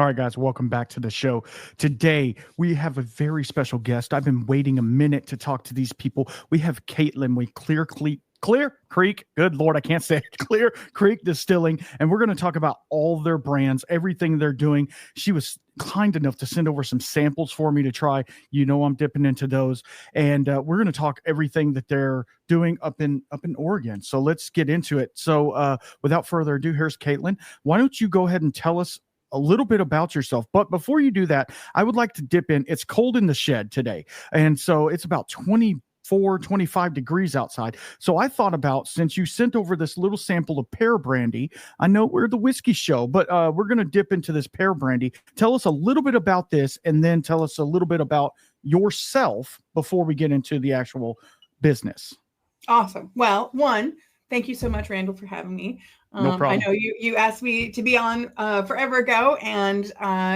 All right, guys, welcome back to the show. Today, we have a very special guest. I've been waiting a minute to talk to these people. We have Caitlin with Clear Creek. Good Lord, I can't say it. Clear Creek Distilling. And we're going to talk about all their brands, everything they're doing. She was kind enough to send over some samples for me to try. You know, I'm dipping into those. And we're going to talk everything that they're doing up in Oregon. So let's get into it. So without further ado, here's Caitlin. Why don't you go ahead and tell us a little bit about yourself. But before you do that, I would like to dip in. It's cold in the shed today. And so it's about 25 degrees outside. So I thought about, since you sent over this little sample of pear brandy, I know we're the whiskey show, but we're going to dip into this pear brandy. Tell us a little bit about this, and then tell us a little bit about yourself before we get into the actual business. Awesome. Well, thank you so much, Randall, for having me. No problem. I know you asked me to be on forever ago, and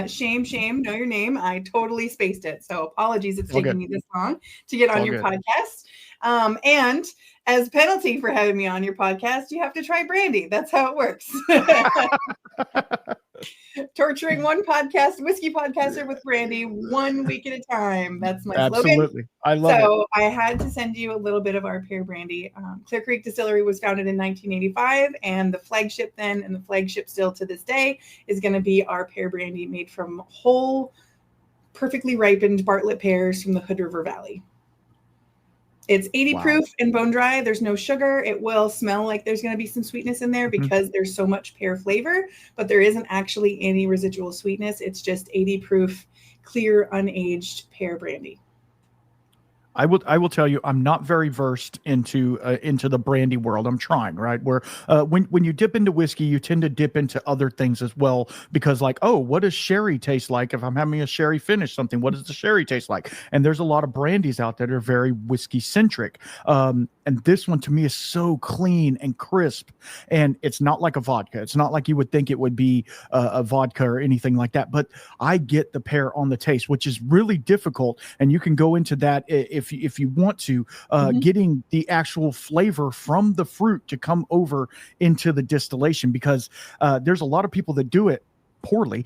shame, know your name. I totally spaced it. So apologies it's taking me this long to get on your podcast. And as penalty for having me on your podcast, you have to try brandy. That's how it works. Torturing one whiskey podcaster with brandy 1 week at a time. That's my slogan. Absolutely. I love it. So I had to send you a little bit of our pear brandy. Clear Creek Distillery was founded in 1985, and the flagship then, and the flagship still to this day, is going to be our pear brandy made from whole, perfectly ripened Bartlett pears from the Hood River Valley. It's 80 proof and bone dry. There's no sugar. It will smell like there's going to be some sweetness in there because there's so much pear flavor, but there isn't actually any residual sweetness. It's just 80 proof, clear, unaged pear brandy. I will tell you, I'm not very versed into the brandy world. I'm trying, right? Where when you dip into whiskey, you tend to dip into other things as well, because like, oh, what does sherry taste like? If I'm having a sherry finish something, what does the sherry taste like? And there's a lot of brandies out there that are very whiskey centric. And this one to me is so clean and crisp, and it's not like a vodka. It's not like you would think it would be a vodka or anything like that. But I get the pear on the taste, which is really difficult, and you can go into that if you want to, getting the actual flavor from the fruit to come over into the distillation, because there's a lot of people that do it poorly.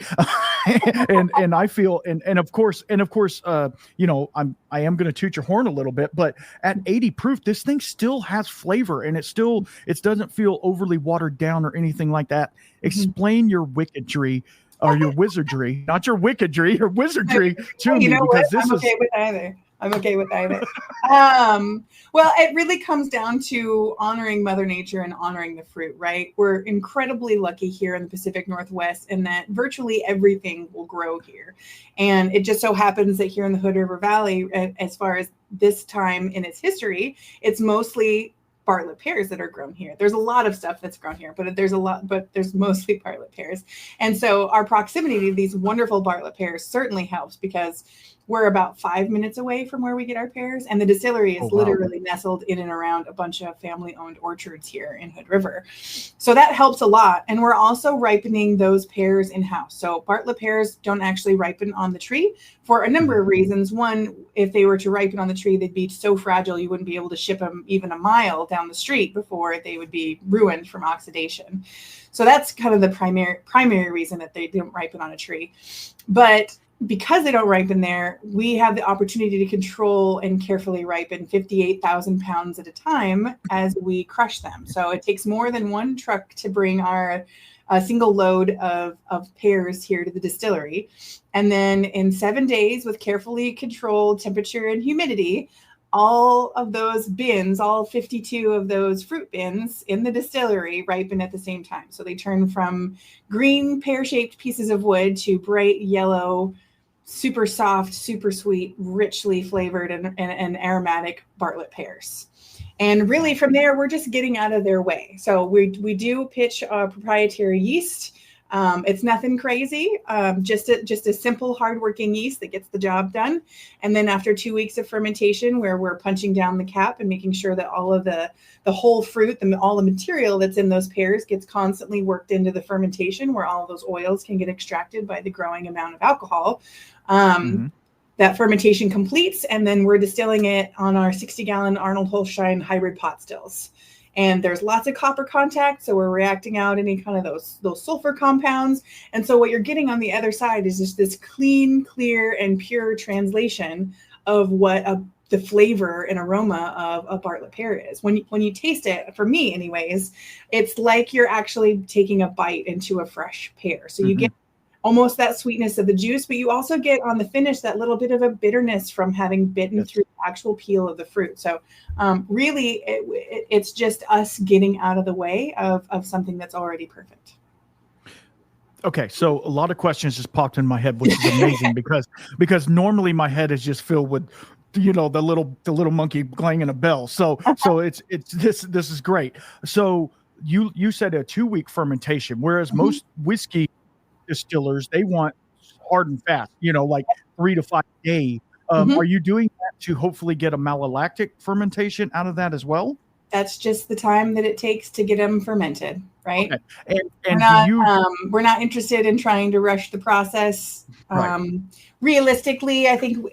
and I feel, and of course, you know, I am going to toot your horn a little bit, but at 80 proof, this thing still has flavor, and it doesn't feel overly watered down or anything like that. Explain your wickedry, or your wizardry, not your wickedry, your wizardry to me, because I'm okay with either. Well, it really comes down to honoring Mother Nature and honoring the fruit, right? We're incredibly lucky here in the Pacific Northwest in that virtually everything will grow here. And it just so happens that here in the Hood River Valley, as far as this time in its history, it's mostly Bartlett pears that are grown here. There's a lot of stuff that's grown here, but there's mostly Bartlett pears. And so our proximity to these wonderful Bartlett pears certainly helps, because we're about 5 minutes away from where we get our pears, and the distillery is literally nestled in and around a bunch of family-owned orchards here in Hood River. So that helps a lot. And we're also ripening those pears in-house. So Bartlett pears don't actually ripen on the tree for a number of reasons. One, if they were to ripen on the tree, they'd be so fragile you wouldn't be able to ship them even a mile down the street before they would be ruined from oxidation. So that's kind of the primary reason that they didn't ripen on a tree. But because they don't ripen there, we have the opportunity to control and carefully ripen 58,000 pounds at a time as we crush them. So it takes more than one truck to bring a single load of pears here to the distillery. And then in 7 days, with carefully controlled temperature and humidity, all of those bins, all 52 of those fruit bins in the distillery ripen at the same time. So they turn from green pear-shaped pieces of wood to bright yellow, super soft, super sweet, richly flavored and aromatic Bartlett pears. And really from there, we're just getting out of their way. So we do pitch a proprietary yeast. It's nothing crazy, just a simple, hardworking yeast that gets the job done. And then after 2 weeks of fermentation, where we're punching down the cap and making sure that all of the whole fruit and all the material that's in those pears gets constantly worked into the fermentation, where all of those oils can get extracted by the growing amount of alcohol. That fermentation completes, and then we're distilling it on our 60-gallon Arnold Holstein hybrid pot stills. and there's lots of copper contact. So we're reacting out any kind of those sulfur compounds. And so what you're getting on the other side is just this clean, clear, and pure translation of what the flavor and aroma of a Bartlett pear is. When you taste it, for me anyways, it's like you're actually taking a bite into a fresh pear. So you get almost that sweetness of the juice, but you also get on the finish that little bit of a bitterness from having bitten through the actual peel of the fruit. So really, it's just us getting out of the way of something that's already perfect. Okay, so a lot of questions just popped in my head, which is amazing because normally my head is just filled with, you know, the little monkey clanging a bell. So it's this is great. So you said a 2-week fermentation, whereas most whiskey distillers, they want hard and fast, you know, like 3 to 5 days. Are you doing that to hopefully get a malolactic fermentation out of that as well? That's just the time that it takes to get them fermented, right? Okay. And we're not interested in trying to rush the process. Right. Realistically, I think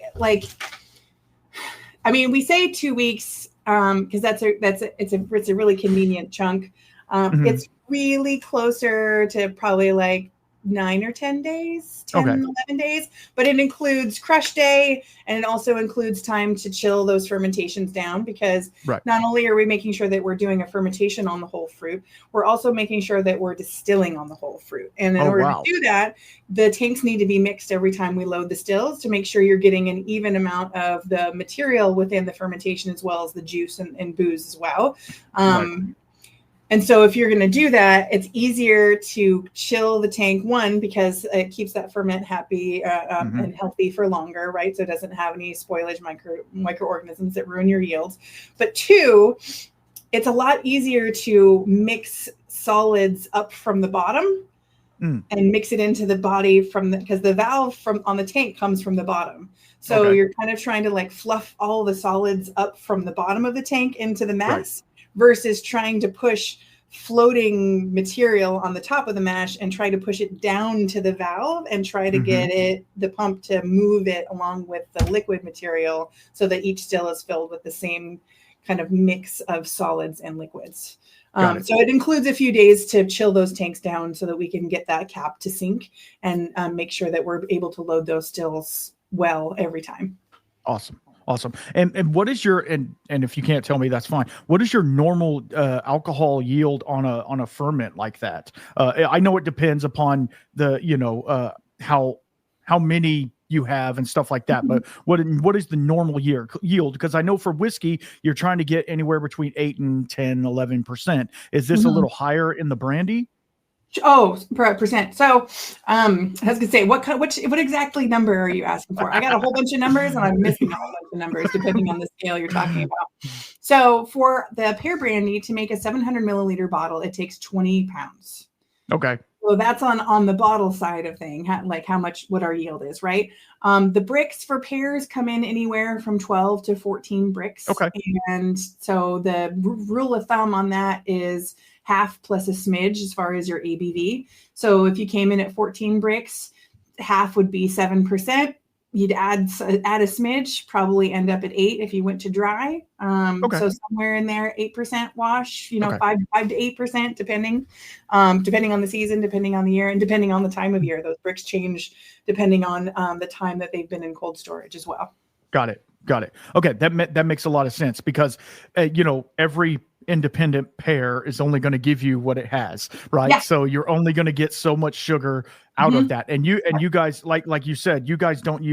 we say 2 weeks because it's a really convenient chunk. It's really closer to probably like 9 or 10 days, 11 days, but it includes crush day, and it also includes time to chill those fermentations down, because not only are we making sure that we're doing a fermentation on the whole fruit, we're also making sure that we're distilling on the whole fruit. And in order to do that, the tanks need to be mixed every time we load the stills to make sure you're getting an even amount of the material within the fermentation, as well as the juice and booze as well. And so if you're going to do that, it's easier to chill the tank, one, because it keeps that ferment happy and healthy for longer, right? So it doesn't have any spoilage microorganisms that ruin your yields. But two, it's a lot easier to mix solids up from the bottom and mix it into the body because the valve on the tank comes from the bottom. So you're kind of trying to like fluff all the solids up from the bottom of the tank into the mass. Versus trying to push floating material on the top of the mash and try to push it down to the valve and try to get the pump to move it along with the liquid material so that each still is filled with the same kind of mix of solids and liquids. So it includes a few days to chill those tanks down so that we can get that cap to sink and make sure that we're able to load those stills well every time. Awesome. And what is your and if you can't tell me, that's fine. What is your normal alcohol yield on a ferment like that? I know it depends upon the how many you have and stuff like that. But what is the normal yield? Because I know for whiskey you're trying to get anywhere between 8 and 10, 11%. Is this a little higher in the brandy? Oh, percent. So I was gonna say, what exactly number are you asking for? I got a whole bunch of numbers and I'm missing a whole bunch of numbers depending on the scale you're talking about. So for the pear brandy, to make a 700 milliliter bottle, it takes 20 pounds. Okay. So that's on the bottle side of thing, what our yield is, right? The bricks for pears come in anywhere from 12 to 14 bricks. Okay. And so the rule of thumb on that is half plus a smidge as far as your ABV. So if you came in at 14 bricks, half would be 7%. You'd add a smidge, probably end up at 8 if you went to dry. So somewhere in there, 8% wash, 5 to 8%, depending on the season, depending on the year, and depending on the time of year. Those bricks change depending on the time that they've been in cold storage as well. Got it. Okay, that makes a lot of sense because every independent pear is only going to give you what it has, right? Yeah. So you're only going to get so much sugar out of that. And you guys, like you said, you guys don't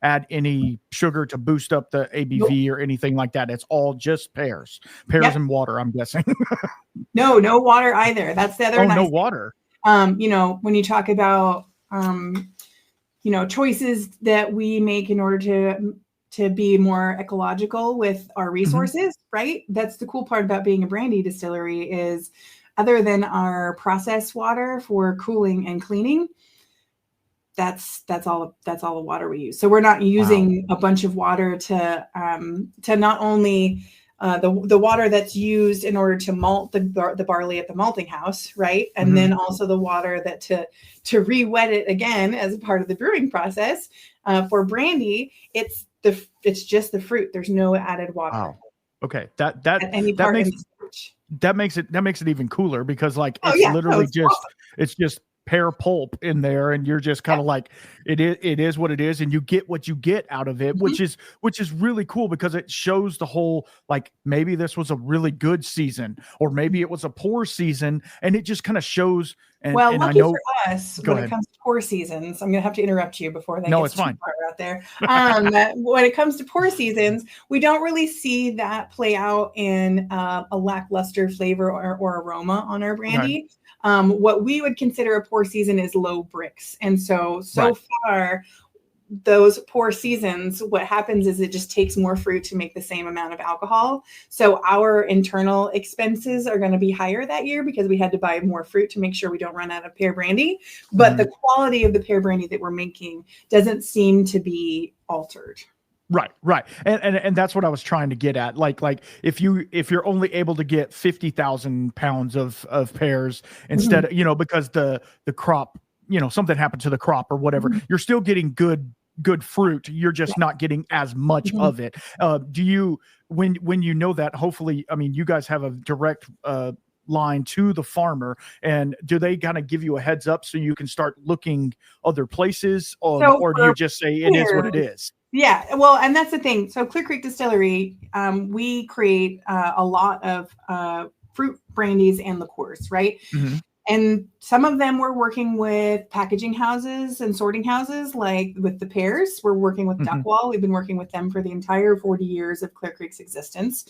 add any sugar to boost up the ABV or anything like that. It's all just pears and water, I'm guessing. No water either. That's the other. No water. When you talk about choices that we make in order to be more ecological with our resources, right? That's the cool part about being a brandy distillery is, other than our process water for cooling and cleaning, that's all the water we use. So we're not using a bunch of water to not only the water that's used in order to malt the barley at the malting house, right? And then also the water that to re-wet it again as a part of the brewing process. For brandy, it's just the fruit. There's no added water. Wow. Okay. That makes that makes it even cooler because like Oh, it's yeah. literally It's just awesome. it's just pear pulp in there, and you're just kind of like it is what it is, and you get what you get out of it, Mhm. which is really cool because it shows the whole like maybe this was a really good season or maybe it was a poor season, and it just kind of shows. Well, And I lucky for know, us, go when it ahead. comes to poor seasons, I'm going to have to interrupt you before that No, gets it's too fine. far out there. When it comes to poor seasons, we don't really see that play out in a lackluster flavor or aroma on our Right, brandy. What we would consider a poor season is low bricks. And so right. far, those poor seasons, what happens is it just takes more fruit to make the same amount of alcohol. So our internal expenses are going to be higher that year because we had to buy more fruit to make sure we don't run out of pear brandy. But the quality of the pear brandy that we're making doesn't seem to be altered. Right. And that's what I was trying to get at. Like if you're only able to get 50,000 pounds of pears instead of, because the crop, something happened to the crop or whatever, you're still getting good fruit. You're just not getting as much of it. Do you, when you know that, hopefully, I mean, you guys have a direct, line to the farmer, and do they kind of give you a heads up so you can start looking other places, or do you just say it is what it is? Yeah, well, and that's the thing. So Clear Creek Distillery, we create a lot of fruit brandies and liqueurs, right? Mm-hmm. And some of them we're working with packaging houses and sorting houses, like with the pears. We're working with Duckwall. We've been working with them for the entire 40 years of Clear Creek's existence,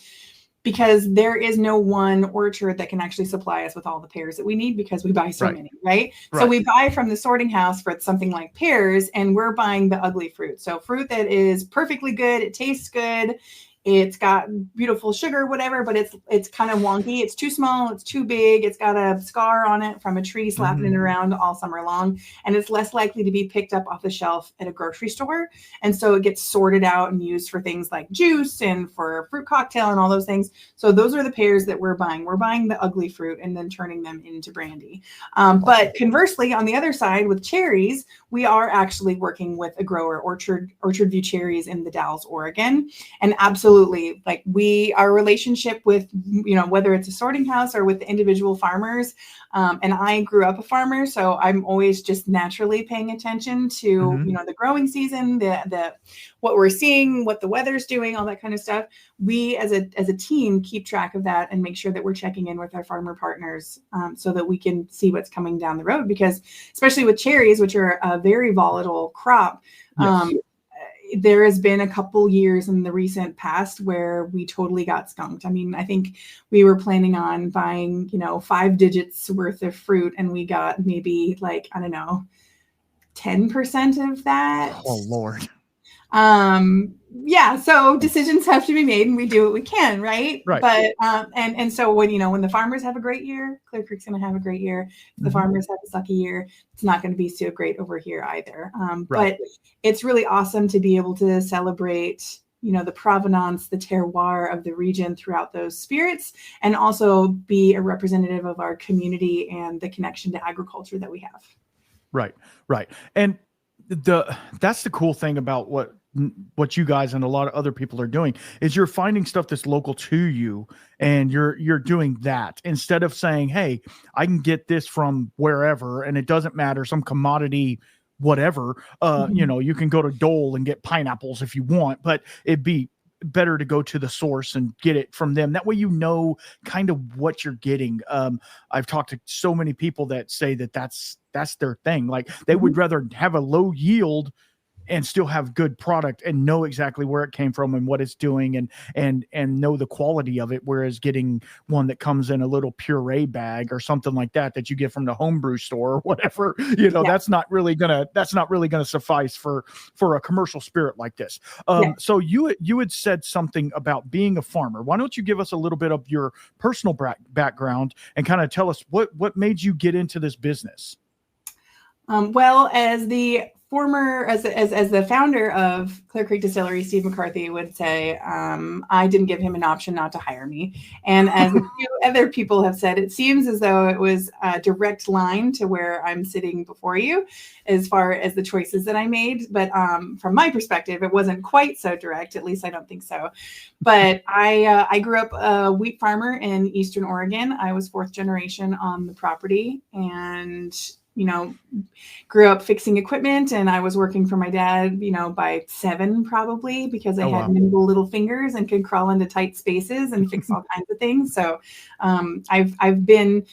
because there is no one orchard that can actually supply us with all the pears that we need because we buy so many, right? So we buy from the sorting house for something like pears, and we're buying the ugly fruit. So fruit that is perfectly good, it tastes good, it's got beautiful sugar, whatever, but it's kind of wonky. It's too small, it's too big, it's got a scar on it from a tree slapping it around all summer long, and it's less likely to be picked up off the shelf at a grocery store. And so it gets sorted out and used for things like juice and for fruit cocktail and all those things. So those are the pears that we're buying. We're buying the ugly fruit and then turning them into brandy. But conversely, on the other side with cherries, we are actually working with a grower, Orchard View Cherries in the Dalles, Oregon. And absolutely, like our relationship with, whether it's a sorting house or with the individual farmers. And I grew up a farmer, so I'm always just naturally paying attention to, the growing season, the what we're seeing, what the weather's doing, all that kind of stuff. We as a team keep track of that and make sure that we're checking in with our farmer partners, so that we can see what's coming down the road, because especially with cherries, which are a very volatile crop, there has been a couple years in the recent past where we totally got skunked. I mean, I think we were planning on buying, 5 digits worth of fruit, and we got maybe 10% of that. Oh, Lord. Yeah, so decisions have to be made, and we do what we can, right? But and so when the farmers have a great year, Clear Creek's going to have a great year. If the farmers have a sucky year, it's not going to be so great over here either. But it's really awesome to be able to celebrate, the provenance, the terroir of the region throughout those spirits, and also be a representative of our community and the connection to agriculture that we have. Right. And that's the cool thing about what you guys and a lot of other people are doing is you're finding stuff that's local to you, and you're doing that instead of saying, hey, I can get this from wherever and it doesn't matter, some commodity, whatever. You can go to Dole and get pineapples if you want, but it'd be better to go to the source and get it from them. That way, kind of what you're getting. I've talked to so many people that say that's their thing. Like they would rather have a low yield and still have good product and know exactly where it came from and what it's doing, and know the quality of it. Whereas getting one that comes in a little puree bag or something like that you get from the homebrew store or whatever, that's not really gonna suffice for a commercial spirit like this. So you had said something about being a farmer. Why don't you give us a little bit of your personal background and kind of tell us what made you get into this business? Well, as the as the founder of Clear Creek Distillery, Steve McCarthy would say, I didn't give him an option not to hire me. And as a few other people have said, it seems as though it was a direct line to where I'm sitting before you as far as the choices that I made. But from my perspective, it wasn't quite so direct. At least I don't think so. But I grew up a wheat farmer in Eastern Oregon. I was fourth generation on the property, and grew up fixing equipment, and I was working for my dad, by 7 probably, because I had nimble little fingers and could crawl into tight spaces and fix all kinds of things. So I've been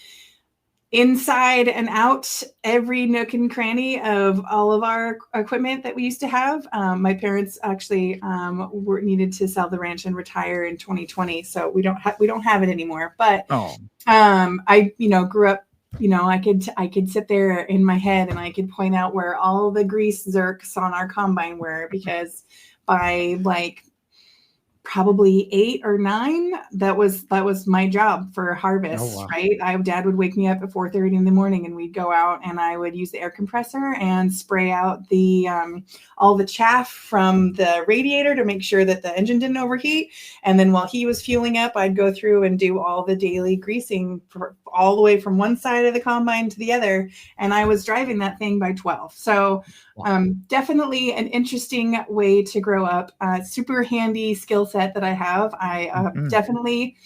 inside and out every nook and cranny of all of our equipment that we used to have. My parents actually needed to sell the ranch and retire in 2020, so we don't have it anymore. But I grew up. I could sit there in my head and I could point out where all the grease zerks on our combine were, because by probably 8 or 9, that was my job for harvest. Right. Dad would wake me up at 4:30 in the morning, and we'd go out, and I would use the air compressor and spray out the all the chaff from the radiator to make sure that the engine didn't overheat. And then while he was fueling up, I'd go through and do all the daily greasing all the way from one side of the combine to the other. And I was driving that thing by 12. So definitely an interesting way to grow up. Super handy skill set that I have. I definitely,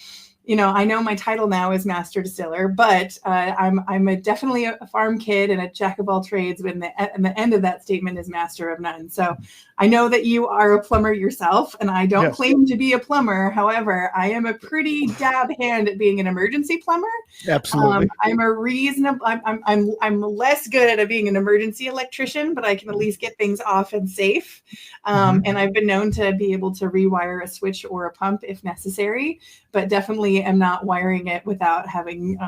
I know my title now is Master Distiller, but I'm definitely a farm kid and a jack of all trades. And the end of that statement is master of none. So I know that you are a plumber yourself, and I don't claim to be a plumber. However, I am a pretty dab hand at being an emergency plumber. Absolutely. I'm less good at being an emergency electrician, but I can at least get things off and safe. And I've been known to be able to rewire a switch or a pump if necessary, but definitely am not wiring it without having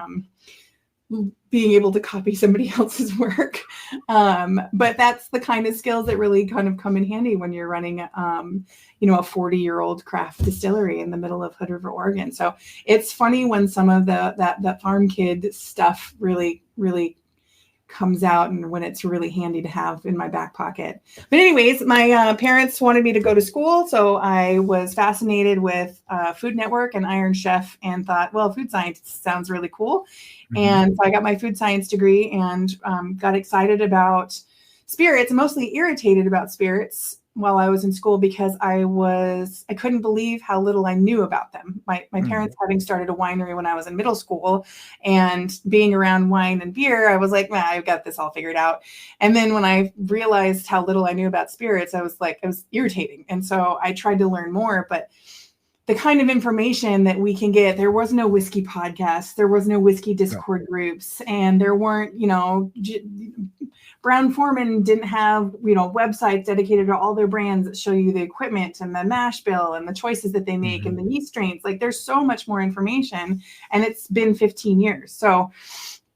being able to copy somebody else's work. But that's the kind of skills that really kind of come in handy when you're running, a 40-year-old craft distillery in the middle of Hood River, Oregon. So it's funny when some of that farm kid stuff really, really comes out, and when it's really handy to have in my back pocket. But anyways, my parents wanted me to go to school, so I was fascinated with Food Network and Iron Chef, and thought, well, food science sounds really cool. And so I got my food science degree, and got excited about spirits, mostly irritated about spirits while I was in school, because I couldn't believe how little I knew about them. My parents having started a winery when I was in middle school, and being around wine and beer, I was like, I've got this all figured out. And then when I realized how little I knew about spirits, I was irritating. And so I tried to learn more, but the kind of information that we can get, there was no whiskey podcast, there was no whiskey Discord groups, and there weren't, Brown-Forman didn't have, websites dedicated to all their brands that show you the equipment and the mash bill and the choices that they make and the yeast strains. There's so much more information, and it's been 15 years. So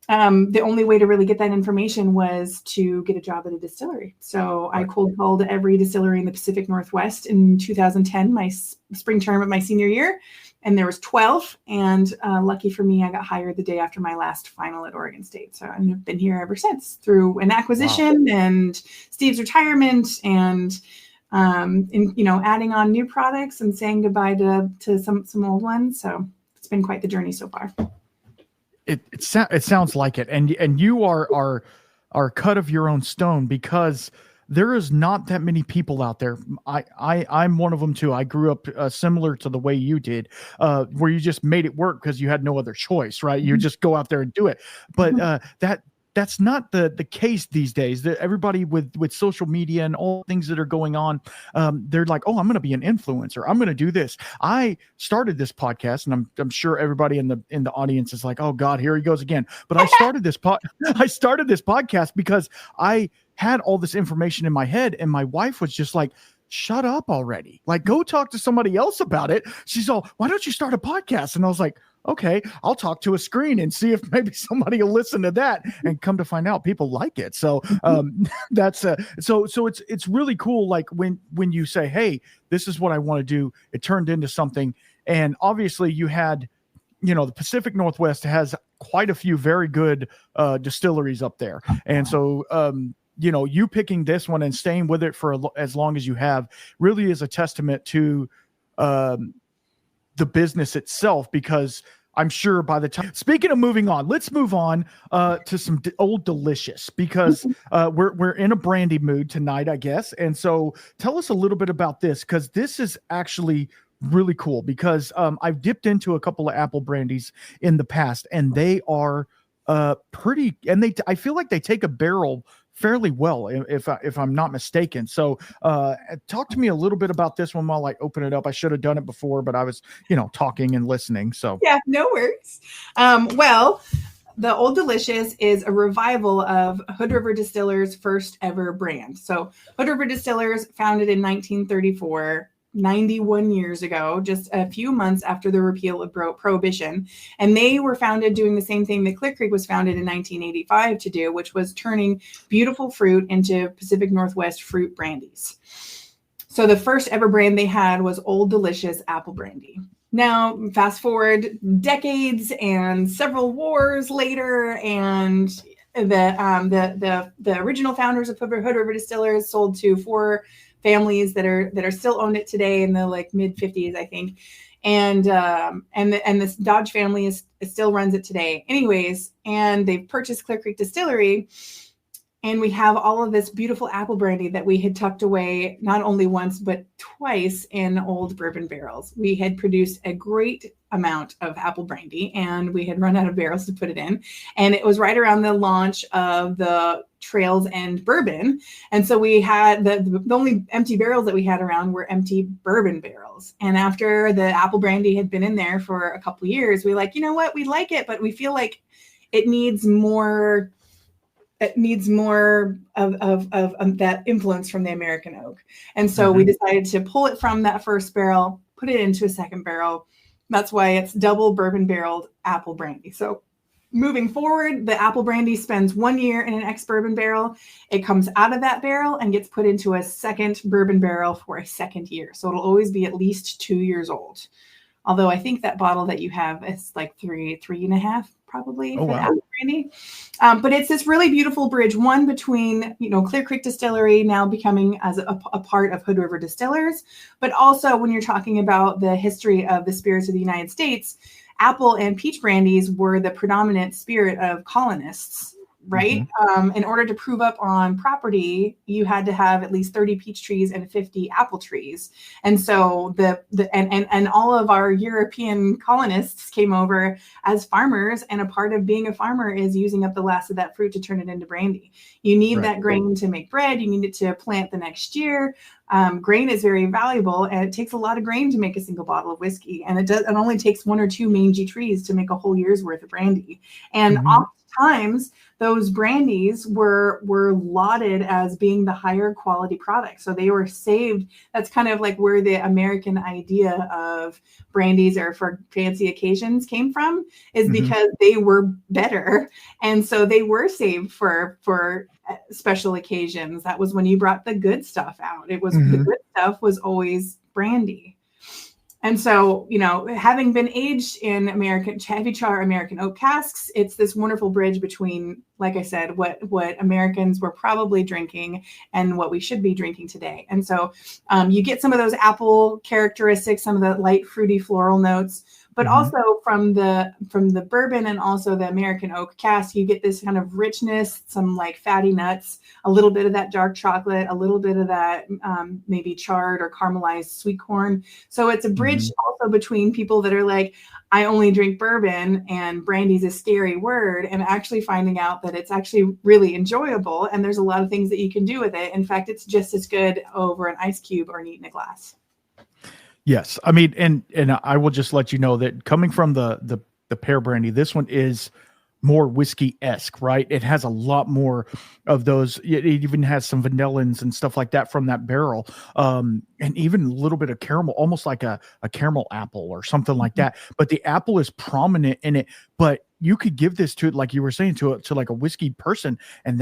the only way to really get that information was to get a job at a distillery. So I cold called every distillery in the Pacific Northwest in 2010, my spring term of my senior year. And there was 12. And lucky for me, I got hired the day after my last final at Oregon State. So I've been here ever since, through an acquisition and Steve's retirement, and adding on new products and saying goodbye to some old ones. So it's been quite the journey so far. It sounds like it, and you are cut of your own stone, because there is not that many people out there. I'm one of them too. I grew up similar to the way you did, where you just made it work because you had no other choice, right? You just go out there and do it. But that's not the case these days. Everybody with social media and all things that are going on, they're like, oh, I'm going to be an influencer. I'm going to do this. I started this podcast, and I'm sure everybody in the audience is like, oh God, here he goes again. But I started this podcast because I had all this information in my head, and my wife was just like, shut up already. Go talk to somebody else about it. She's all, why don't you start a podcast? And I was like, okay, I'll talk to a screen and see if maybe somebody will listen to that. And come to find out, people like it. So that's so it's really cool. When you say, hey, this is what I want to do, it turned into something. And obviously you had, the Pacific Northwest has quite a few very good distilleries up there. And so you picking this one and staying with it for as long as you have really is a testament to the business itself, because I'm sure by the time, speaking of moving on, let's move on to some Old Delicious, because we're in a brandy mood tonight, I guess. And so tell us a little bit about this, because this is actually really cool, because I've dipped into a couple of apple brandies in the past, and they are pretty, and I feel like they take a barrel fairly well, if I'm not mistaken. So talk to me a little bit about this one while I open it up. I should have done it before, but I was, talking and listening. So yeah, no worries. Well, the Old Delicious is a revival of Hood River Distillers' first ever brand. So Hood River Distillers, founded in 1934, 91 years ago, just a few months after the repeal of Prohibition. And they were founded doing the same thing that Clear Creek was founded in 1985 to do, which was turning beautiful fruit into Pacific Northwest fruit brandies. So the first ever brand they had was Old Delicious Apple Brandy. Now, fast forward decades and several wars later, and the original founders of Hood River Distillers sold to 4 families that are still owned it today in the mid 50s, I think. And this Dodge family still runs it today. Anyways, and they've purchased Clear Creek Distillery, and we have all of this beautiful apple brandy that we had tucked away not only once, but twice in old bourbon barrels. We had produced a great amount of apple brandy, and we had run out of barrels to put it in. And it was right around the launch of the Trails End bourbon. And so we had the only empty barrels that we had around were empty bourbon barrels. And after the apple brandy had been in there for a couple of years, we you know what, we like it, but we feel like it needs more of that influence from the American oak. And so we decided to pull it from that first barrel, put it into a second barrel. That's why it's double bourbon barreled apple brandy. So moving forward, the apple brandy spends 1 year in an ex-bourbon barrel. It comes out of that barrel and gets put into a second bourbon barrel for a second year. So it'll always be at least 2 years old. Although I think that bottle that you have is three and a half, probably. Oh, wow. Apple brandy. But it's this really beautiful bridge, one between, Clear Creek Distillery now becoming as a part of Hood River Distillers, but also when you're talking about the history of the spirits of the United States, apple and peach brandies were the predominant spirit of colonists, right? In order to prove up on property, you had to have at least 30 peach trees and 50 apple trees. And so and all of our European colonists came over as farmers, and a part of being a farmer is using up the last of that fruit to turn it into brandy. You need that grain to make bread. You need it to plant the next year. Grain is very valuable, and it takes a lot of grain to make a single bottle of whiskey. And it only takes 1 or 2 mangy trees to make a whole year's worth of brandy. And oftentimes those brandies were lauded as being the higher quality product. So they were saved. That's kind of where the American idea of brandies or for fancy occasions came from, is because they were better. And so they were saved for special occasions. That was when you brought the good stuff out. It was the good stuff was always brandy. And so, having been aged in heavy char American oak casks, it's this wonderful bridge between, like I said, what Americans were probably drinking and what we should be drinking today. And so you get some of those apple characteristics, some of the light fruity floral notes, but also from the bourbon and also the American oak cask, you get this kind of richness, some fatty nuts, a little bit of that dark chocolate, a little bit of that maybe charred or caramelized sweet corn. So it's a bridge also between people that are I only drink bourbon and brandy's a scary word, and actually finding out that it's actually really enjoyable and there's a lot of things that you can do with it. In fact, it's just as good over an ice cube or neat in a glass. Yes. I mean, and I will just let you know that coming from the pear brandy, this one is more whiskey-esque, right? It has a lot more of those. It even has some vanillins and stuff like that from that barrel. And even a little bit of caramel, almost like a caramel apple or something like that. But the apple is prominent in it, but you could give this to, like you were saying, to a whiskey person, and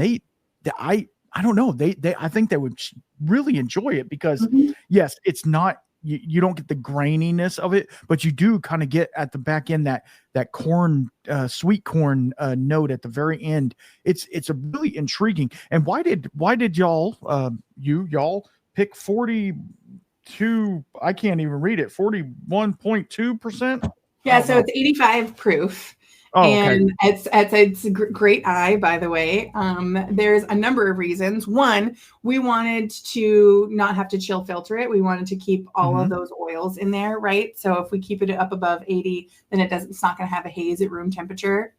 I don't know. I think they would really enjoy it because yes, it's not you don't get the graininess of it, but you do kind of get at the back end that corn, sweet corn note at the very end. It's a really intriguing. And why did y'all pick 42? I can't even read it. 41.2%. Yeah, so it's 85 proof. Oh, okay. And it's a great eye, by the way. There's a number of reasons. One, we wanted to not have to chill filter it. We wanted to keep all of those oils in there, right? So if we keep it up above 80, then it's not going to have a haze at room temperature.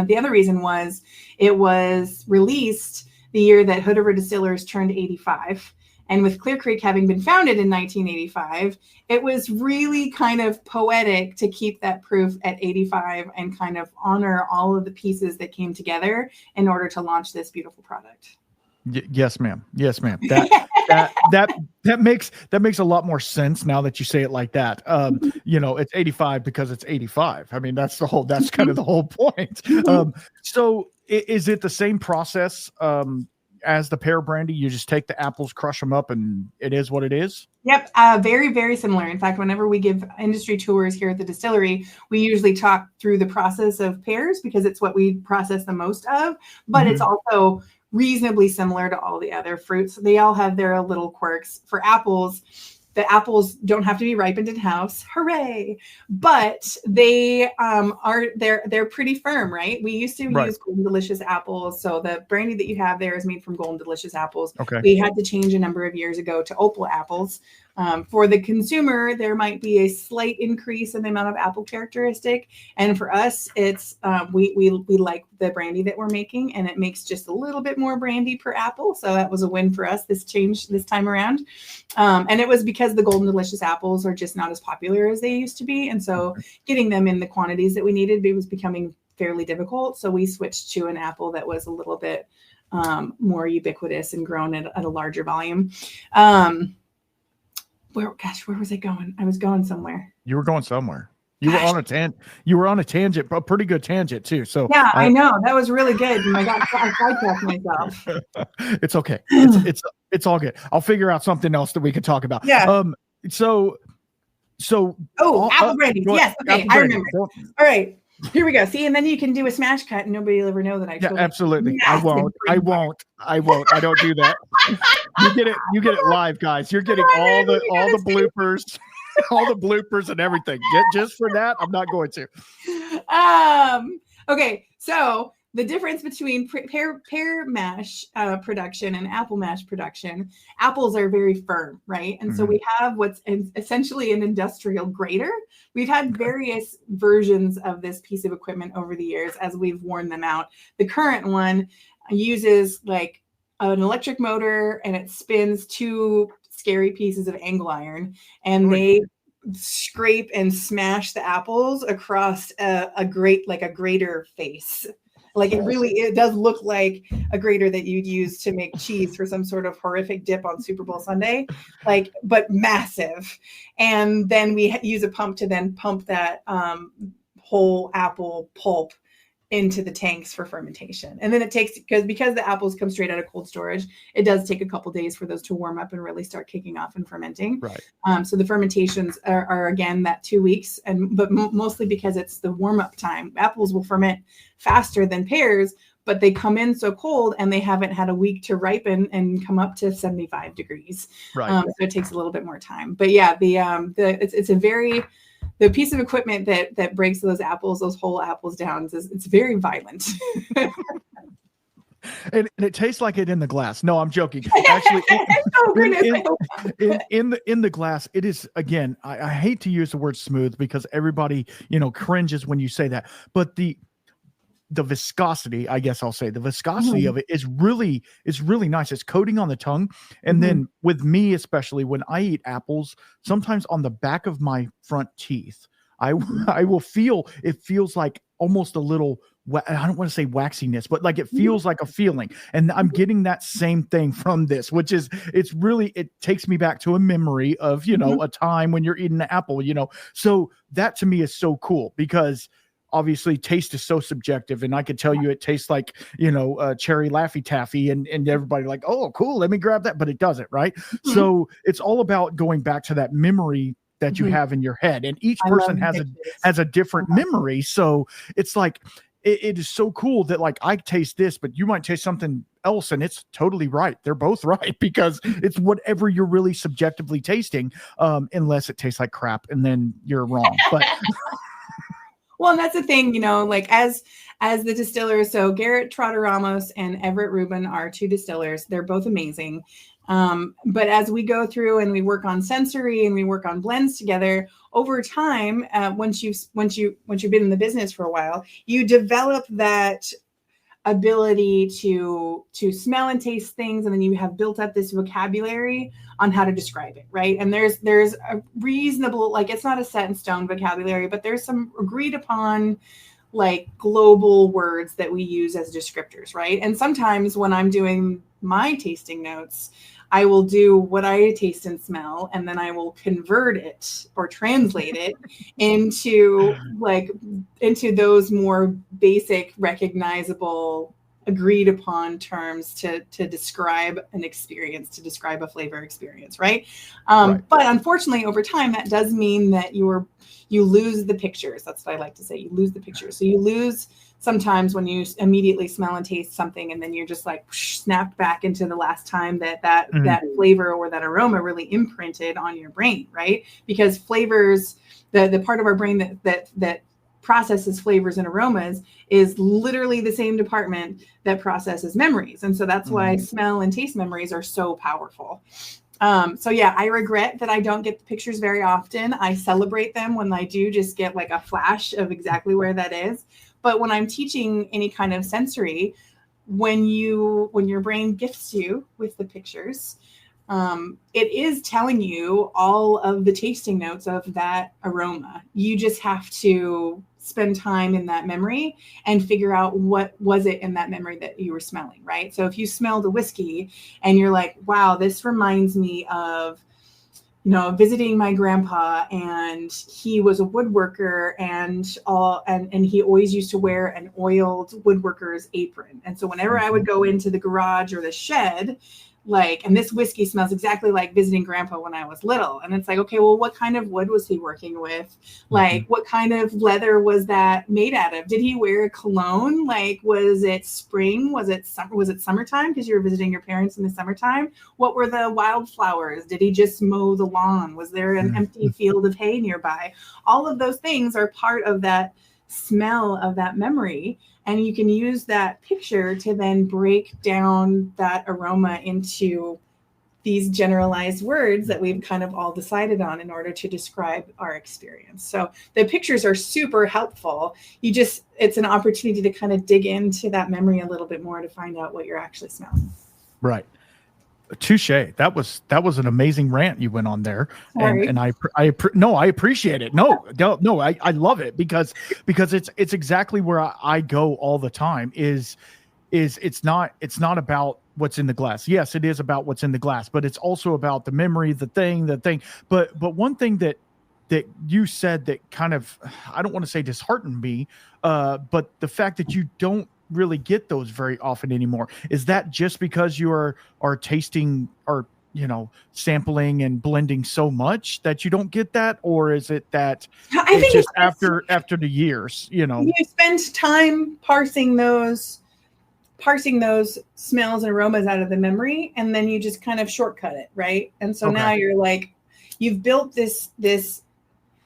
The other reason was it was released the year that River Distillers turned 85. And with Clear Creek having been founded in 1985, it was really kind of poetic to keep that proof at 85 and kind of honor all of the pieces that came together in order to launch this beautiful product. Yes, ma'am. Yes, ma'am. That makes a lot more sense now that you say it like that. It's 85 because it's 85. I mean, that's kind of the whole point. So is it the same process as the pear brandy? You just take the apples, crush them up, and it is what it is? Yep. Very, very similar. In fact, whenever we give industry tours here at the distillery, we usually talk through the process of pears because it's what we process the most of, but it's also reasonably similar to all the other fruits. They all have their little quirks. For apples, the apples don't have to be ripened in house. Hooray. But they they're pretty firm, right? We used to use Golden Delicious apples. So the brandy that you have there is made from Golden Delicious apples. Okay. We had to change a number of years ago to Opal apples. For the consumer, there might be a slight increase in the amount of apple characteristic. And for us, it's we like the brandy that we're making, and it makes just a little bit more brandy per apple. So that was a win for us, this change this time around. And it was because the Golden Delicious apples are just not as popular as they used to be. And so getting them in the quantities that we needed, it was becoming fairly difficult. So we switched to an apple that was a little bit more ubiquitous and grown at a larger volume. Where was I going? I was going somewhere. You were going somewhere. You were on a tangent, a pretty good tangent too. So yeah, I know that was really good. And I sidetracked myself. It's okay. It's all good. I'll figure out something else that we could talk about. Yeah. So. Apple brandy. Yes. Okay. I remember. All right. Here we go. See, and then you can do a smash cut, and nobody will ever know that I. Yeah, absolutely. I won't. I don't do that. You get it live, guys. You're getting all the bloopers, all the bloopers and everything. Just for that, I'm not going to. Okay, so the difference between pear mash production and apple mash production, apples are very firm, right? And so we have what's essentially an industrial grater. We've had various versions of this piece of equipment over the years as we've worn them out. The current one uses like an electric motor, and it spins two scary pieces of angle iron, and they scrape and smash the apples across a grater face. Like it does look like a grater that you'd use to make cheese for some sort of horrific dip on Super Bowl Sunday, but massive. And then we use a pump to then pump that whole apple pulp into the tanks for fermentation. And then it takes, because the apples come straight out of cold storage, it does take a couple days for those to warm up and really start kicking off and fermenting. Right. So the fermentations are again that 2 weeks, but mostly because it's the warm up time. Apples will ferment faster than pears, but they come in so cold and they haven't had a week to ripen and come up to 75 degrees. Right. So it takes a little bit more time. But yeah, it's a very, the piece of equipment that breaks those whole apples down, it's very violent. And it tastes like it in the glass. No, I'm joking. Actually, in the glass, it is, again, I hate to use the word smooth because everybody, cringes when you say that. But the viscosity, I guess I'll say, the viscosity of it is really nice. It's coating on the tongue. And then with me, especially when I eat apples, sometimes on the back of my front teeth, I will feel, it feels like almost a little, I don't want to say waxiness, but like it feels like a feeling. And I'm getting that same thing from this, which is, it takes me back to a memory of, a time when you're eating an apple, So that to me is so cool because obviously taste is so subjective, and I could tell you it tastes like, cherry Laffy Taffy, and everybody like, oh, cool, let me grab that, but it doesn't, right? Mm-hmm. So it's all about going back to that memory that you Mhm. have in your head, and each I person love has a different Uh-huh. memory. So it's like, it is so cool that like I taste this, but you might taste something else, and it's totally right. They're both right, because it's whatever you're really subjectively tasting, unless it tastes like crap, and then you're wrong. But Well, and that's the thing, like as the distillers, so Garrett Trotter Ramos and Everett Rubin are two distillers. They're both amazing. But as we go through and we work on sensory and we work on blends together over time, once you've been in the business for a while, you develop that ability to smell and taste things, and then you have built up this vocabulary on how to describe it, right? And there's a reasonable, like, it's not a set in stone vocabulary, but there's some agreed upon like global words that we use as descriptors, right? And sometimes when I'm doing my tasting notes, I will do what I taste and smell, and then I will convert it or translate it into those more basic, recognizable, agreed upon terms to describe an experience, to describe a flavor experience, right? Right. But unfortunately, over time, that does mean that you lose the pictures. That's what I like to say. You lose the pictures. So you lose sometimes when you immediately smell and taste something, and then you're just like snapped back into the last time that flavor or that aroma really imprinted on your brain, right? Because flavors, the part of our brain that processes flavors and aromas is literally the same department that processes memories. And so that's why smell and taste memories are so powerful. So yeah, I regret that I don't get the pictures very often. I celebrate them when I do just get like a flash of exactly where that is. But when I'm teaching any kind of sensory, when your brain gifts you with the pictures, it is telling you all of the tasting notes of that aroma. You just have to spend time in that memory and figure out what was it in that memory that you were smelling, right? So if you smelled a whiskey and you're like, wow, this reminds me of, visiting my grandpa, and he was a woodworker, and he always used to wear an oiled woodworker's apron. And so whenever I would go into the garage or the shed, and this whiskey smells exactly like visiting grandpa when I was little. And it's like, okay, well, what kind of wood was he working with? What kind of leather was that made out of? Did he wear a cologne? Was it spring? Was it summertime because you were visiting your parents in the summertime? What were the wildflowers? Did he just mow the lawn? Was there an empty field of hay nearby? All of those things are part of that smell of that memory. And you can use that picture to then break down that aroma into these generalized words that we've kind of all decided on in order to describe our experience. So the pictures are super helpful. It's an opportunity to kind of dig into that memory a little bit more to find out what you're actually smelling. Right. Touche. That was an amazing rant you went on there. Sorry. And I appreciate it. No, I love it because it's exactly where I go all the time is it's not about what's in the glass. Yes, it is about what's in the glass, but it's also about the memory, the thing. But one thing that you said that kind of, I don't want to say disheartened me, but the fact that you don't really get those very often anymore. Is that just because you are tasting or sampling and blending so much that you don't get that, or is it that I think just after the years, you spend time parsing those smells and aromas out of the memory, and then you just kind of shortcut it, right? And so now you're like, you've built this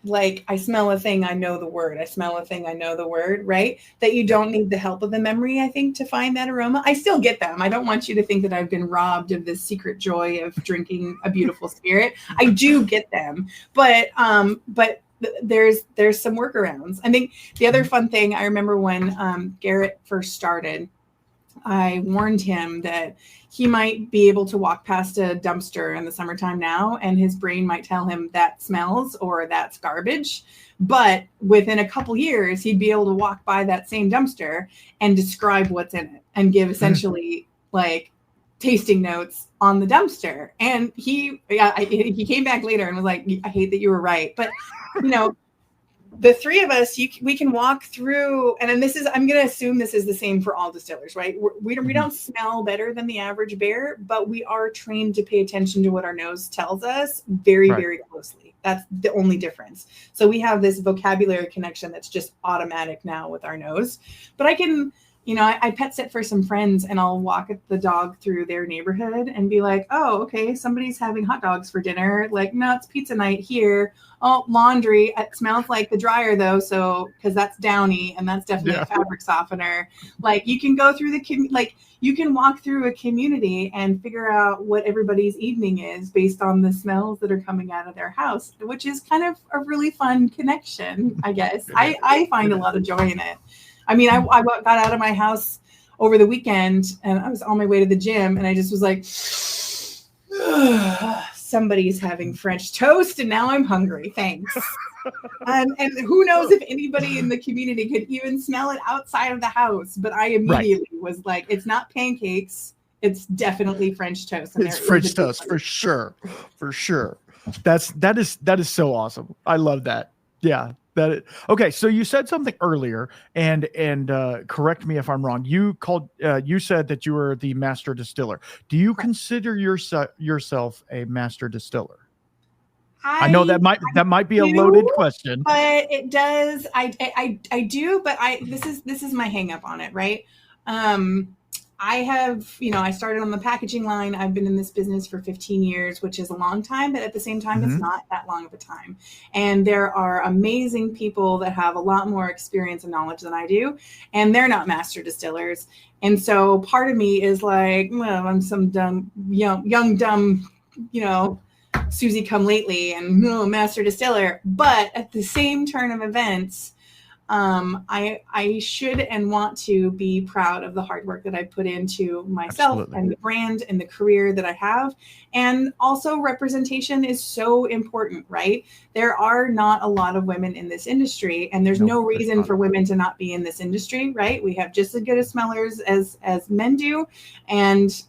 I smell a thing, I know the word. I smell a thing, I know the word, right? That you don't need the help of the memory, I think, to find that aroma. I still get them. I don't want you to think that I've been robbed of this secret joy of drinking a beautiful spirit. I do get them, but there's some workarounds. I think the other fun thing, I remember when Garrett first started, I warned him that he might be able to walk past a dumpster in the summertime now, and his brain might tell him that smells or that's garbage. But within a couple years, he'd be able to walk by that same dumpster and describe what's in it and give essentially tasting notes on the dumpster. And he came back later and was like, I hate that you were right. But, the three of us, we can walk through, and then I'm going to assume this is the same for all distillers, right? We don't smell better than the average bear, but we are trained to pay attention to what our nose tells us very, very closely. That's the only difference. So we have this vocabulary connection that's just automatic now with our nose. But I can, I pet sit for some friends, and I'll walk the dog through their neighborhood and be like, oh, okay, somebody's having hot dogs for dinner. Like, no, it's pizza night here. Oh, laundry. It smells like the dryer though. So, cause that's Downy, and that's definitely a fabric softener. Like, you can go through you can walk through a community and figure out what everybody's evening is based on the smells that are coming out of their house, which is kind of a really fun connection, I guess. I find a lot of joy in it. I mean, I got out of my house over the weekend, and I was on my way to the gym, and I just was like, somebody's having French toast, and now I'm hungry. Thanks. And who knows if anybody in the community could even smell it outside of the house. But I immediately was like, it's not pancakes. It's definitely French toast. It's French toast for sure. For sure. That is so awesome. I love that. Yeah. Okay, so you said something earlier, and correct me if I'm wrong. You said that you were the master distiller. Do you consider yourself a master distiller? I know that might be a loaded question, but it does. I do, but this is my hang up on it, right? I have, I started on the packaging line. I've been in this business for 15 years, which is a long time, but at the same time, it's not that long of a time. And there are amazing people that have a lot more experience and knowledge than I do, and they're not master distillers. And so part of me is like, well, I'm some dumb, young, dumb, Susie come lately and no master distiller. But at the same turn of events, I should and want to be proud of the hard work that I put into myself and the brand and the career that I have. And also representation is so important, right? There are not a lot of women in this industry, and there's no reason for women to not be in this industry, right? We have just as good as smellers as men do. And,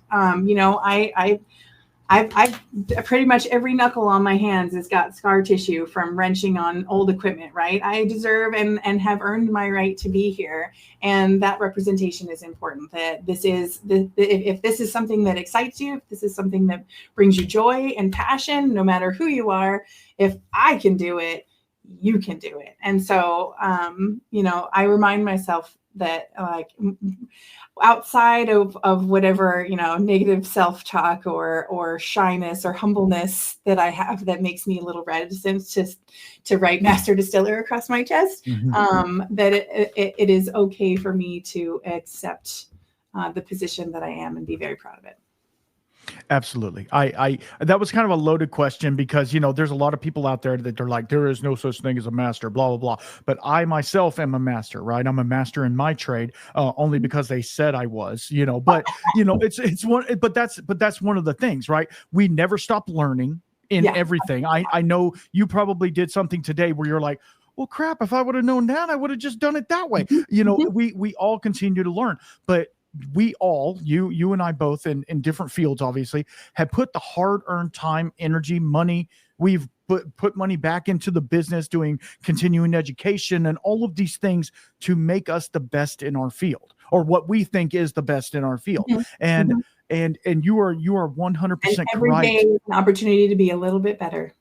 I've pretty much every knuckle on my hands has got scar tissue from wrenching on old equipment, right? I deserve and have earned my right to be here. And that representation is important. That if this is something that excites you, if this is something that brings you joy and passion, no matter who you are, if I can do it, you can do it. And so, I remind myself that outside of whatever, negative self-talk or shyness or humbleness that I have that makes me a little reticent to write Master Distiller across my chest, that it is okay for me to accept the position that I am and be very proud of it. Absolutely. I that was kind of a loaded question because, there's a lot of people out there that are like, there is no such thing as a master, blah, blah, blah. But I myself am a master, right? I'm a master in my trade, only because they said I was, but it's one, but that's one of the things, right? We never stop learning in everything. I know you probably did something today where you're like, well, crap, if I would have known that, I would have just done it that way. We all continue to learn, but we all, you and I both in different fields, obviously, have put the hard-earned time, energy, money. We've put money back into the business, doing continuing education and all of these things to make us the best in our field, or what we think is the best in our field. And you are 100% correct. Every day is an opportunity to be a little bit better.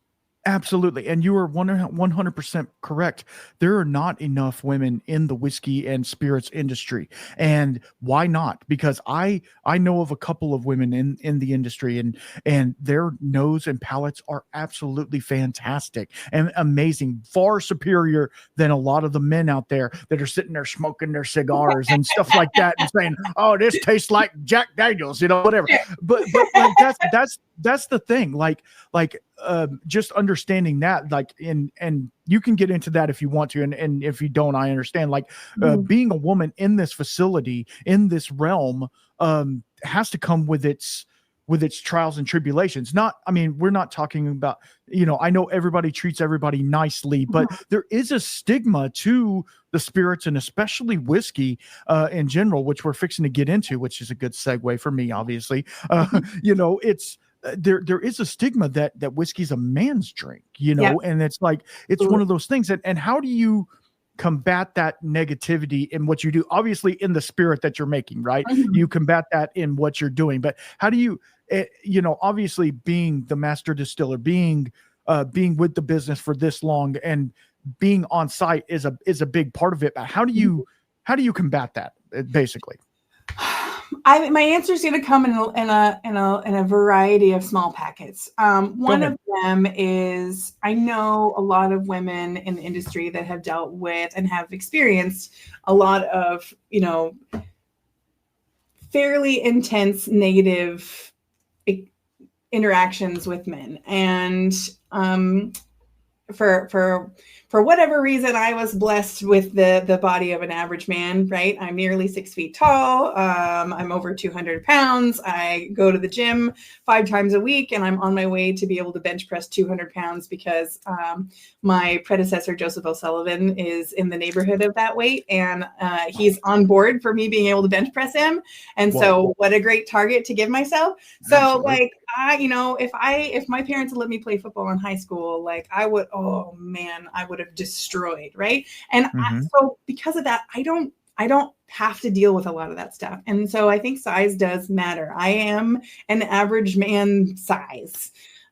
Absolutely. And you are 100% correct. There are not enough women in the whiskey and spirits industry. And why not? Because I know of a couple of women in the industry, and their nose and palates are absolutely fantastic and amazing, far superior than a lot of the men out there that are sitting there smoking their cigars and stuff like that and saying, oh, this tastes like Jack Daniels, whatever. But like, that's the thing. Like just understanding that, and you can get into that if you want to, and if you don't, I understand. Being a woman in this facility, in this realm, has to come with its trials and tribulations. We're not talking about, I know everybody treats everybody nicely, but there is a stigma to the spirits and especially whiskey in general, which we're fixing to get into, which is a good segue for me, obviously. there is a stigma that whiskey's a man's drink, Yep. and it's like, it's one of those things. And how do you combat that negativity in what you do? Obviously in the spirit that you're making, right? You combat that in what you're doing, but how do you, obviously being the master distiller, being with the business for this long and being on site is a big part of it. But how do you combat that basically? My answer is going to come in a variety of small packets. One of them is, I know a lot of women in the industry that have dealt with and have experienced a lot of, fairly intense negative interactions with men. And for whatever reason, I was blessed with the body of an average man, right? I'm nearly 6 feet tall. I'm over 200 pounds. I go to the gym 5 times a week, and I'm on my way to be able to bench press 200 pounds because my predecessor, Joseph O'Sullivan, is in the neighborhood of that weight, and he's on board for me being able to bench press him. And so what a great target to give myself. So Absolutely. If my parents had let me play football in high school, I would have destroyed, right? And so because of that, I don't have to deal with a lot of that stuff. And so I think size does matter. I am an average man size.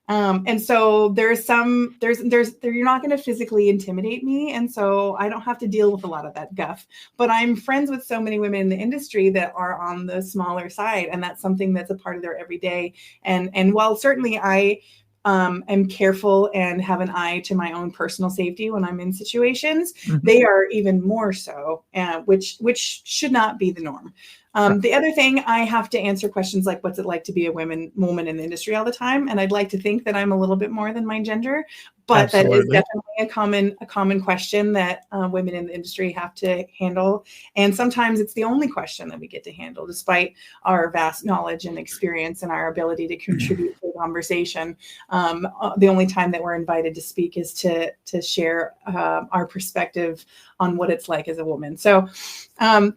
And so you're not going to physically intimidate me. And so I don't have to deal with a lot of that guff, but I'm friends with so many women in the industry that are on the smaller side. And that's something that's a part of their everyday. And while certainly I am careful and have an eye to my own personal safety when I'm in situations, they are even more so, which should not be the norm. The other thing, I have to answer questions like, what's it like to be a woman in the industry all the time? And I'd like to think that I'm a little bit more than my gender, but Absolutely. That is definitely a common question that women in the industry have to handle. And sometimes it's the only question that we get to handle, despite our vast knowledge and experience and our ability to contribute to the conversation. The only time that we're invited to speak is to share our perspective on what it's like as a woman. So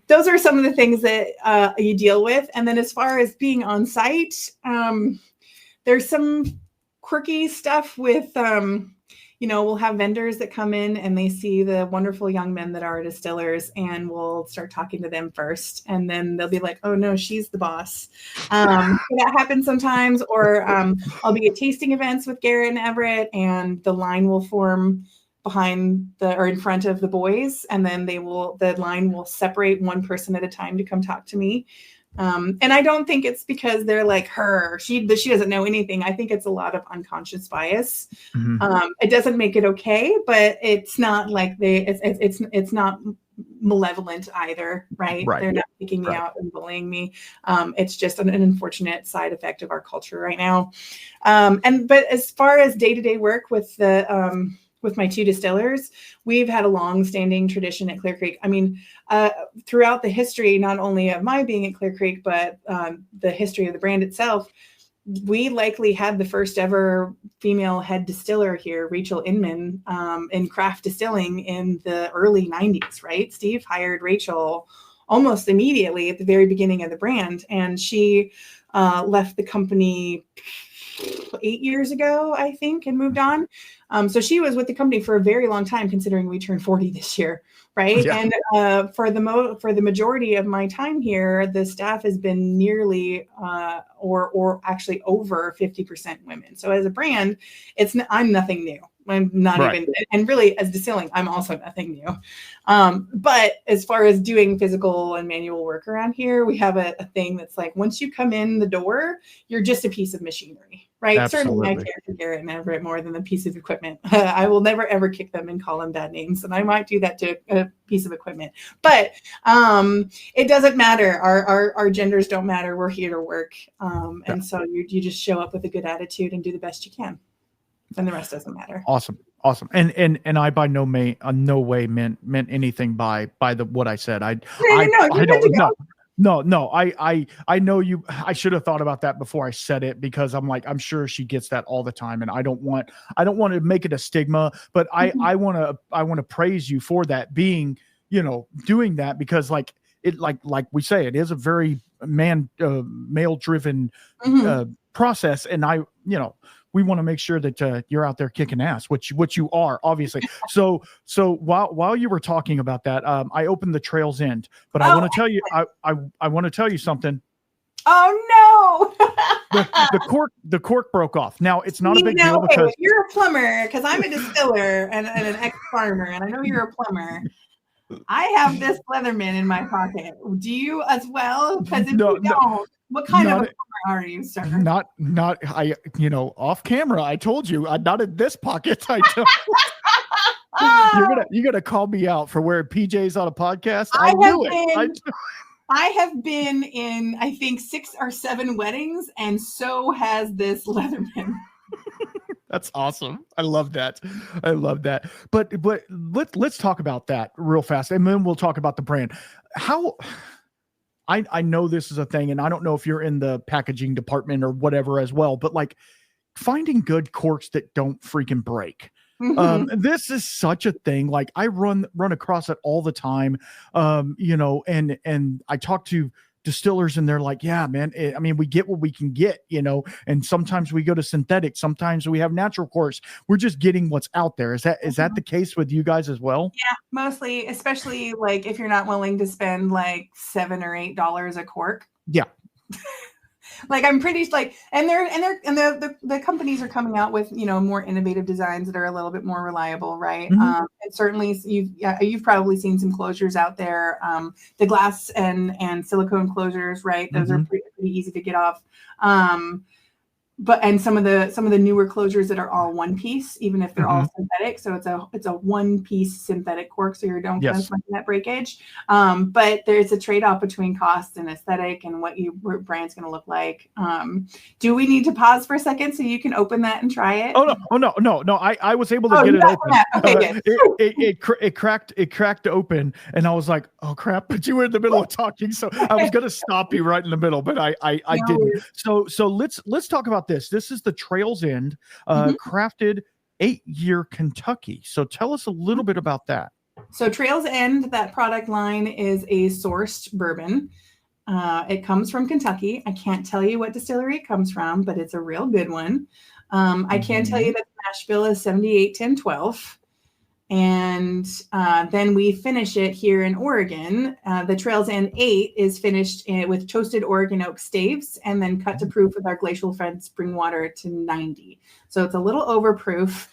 those are some of the things that you deal with. And then as far as being on site, there's some quirky stuff with, we'll have vendors that come in and they see the wonderful young men that are distillers, and we'll start talking to them first. And then they'll be like, oh no, she's the boss. That happens sometimes. Or I'll be at tasting events with Garrett and Everett, and the line will form behind or in front of the boys. And then the line will separate one person at a time to come talk to me. And I don't think it's because they're like she doesn't know anything. I think it's a lot of unconscious bias. It doesn't make it okay, but it's not like it's not malevolent either, right? They're not picking me out and bullying me. It's just an unfortunate side effect of our culture right now. But as far as day-to-day work with with my 2 distillers, we've had a long-standing tradition at Clear Creek. I mean, throughout the history, not only of my being at Clear Creek, but the history of the brand itself, we likely had the first ever female head distiller here, Rachel Inman, in craft distilling in the early 90s, right? Steve hired Rachel almost immediately at the very beginning of the brand, and she left the company 8 years ago, I think, and moved on. So she was with the company for a very long time, considering we turned 40 this year, right? Yeah. And for the majority of my time here, the staff has been nearly or actually over 50% women. So as a brand, I'm nothing new. I'm not even, and really as distilling, I'm also nothing new. But as far as doing physical and manual work around here, we have a thing that's like, once you come in the door, you're just a piece of machinery, right? Absolutely. Certainly I care for Garrett and Everett more than a piece of equipment. I will never, ever kick them and call them bad names. And I might do that to a piece of equipment, but it doesn't matter. Our genders don't matter. We're here to work. And so you just show up with a good attitude and do the best you can. And the rest doesn't matter. Awesome. And I by no way meant anything by what I said. I know you. I should have thought about that before I said it, because I'm sure she gets that all the time, and I don't want to make it a stigma, but I want to praise you for that, being, doing that, because like we say, it is a very male driven process. And we want to make sure that you're out there kicking ass, which you are, obviously. So while you were talking about that, I opened the Trails End, but I want to tell you, I want to tell you something. Oh no! the cork broke off. Now it's not a big deal because you're a plumber, because I'm a distiller and an ex-farmer, and I know you're a plumber. I have this Leatherman in my pocket. Do you as well? Because if you don't, what kind of a plumber are you, sir? Not off camera. I told you, not in this pocket. I don't. You're gonna call me out for wearing PJs on a podcast. I have been in, I think, 6 or 7 weddings, and so has this Leatherman. That's awesome. I love that. But let's talk about that real fast, and then we'll talk about the brand. How I know this is a thing, and I don't know if you're in the packaging department or whatever as well, but like finding good corks that don't freaking break. This is such a thing. Like I run across it all the time. And I talk to distillers and they're like, yeah, man, we get what we can get, and sometimes we go to synthetic, sometimes we have natural corks. We're just getting what's out there. Is that the case with you guys as well? Yeah, mostly, especially like if you're not willing to spend like $7 or $8 a cork. Yeah. Like I'm pretty like, and the companies are coming out with more innovative designs that are a little bit more reliable, right? And certainly you've probably seen some closures out there, the glass and silicone closures, right? Those are pretty easy to get off. And some of the newer closures that are all one piece, even if they're all synthetic. So it's a one piece synthetic cork, so you don't find that breakage. But there's a trade off between cost and aesthetic and what your brand's going to look like. Do we need to pause for a second so you can open that and try it? Oh no! I was able to get it open. Okay, it cracked open, and I was like, oh crap! But you were in the middle of talking, so I was going to stop you right in the middle, but I didn't. So let's talk about this. This is the Trails End crafted 8-year Kentucky. So tell us a little bit about that. So Trails End, that product line is a sourced bourbon. It comes from Kentucky. I can't tell you what distillery it comes from, but it's a real good one. I can tell you that the mash bill is 78-10-12. And then we finish it here in Oregon. The Trails End 8 is finished with toasted Oregon oak staves and then cut to proof with our glacial fed spring water to 90. So it's a little overproof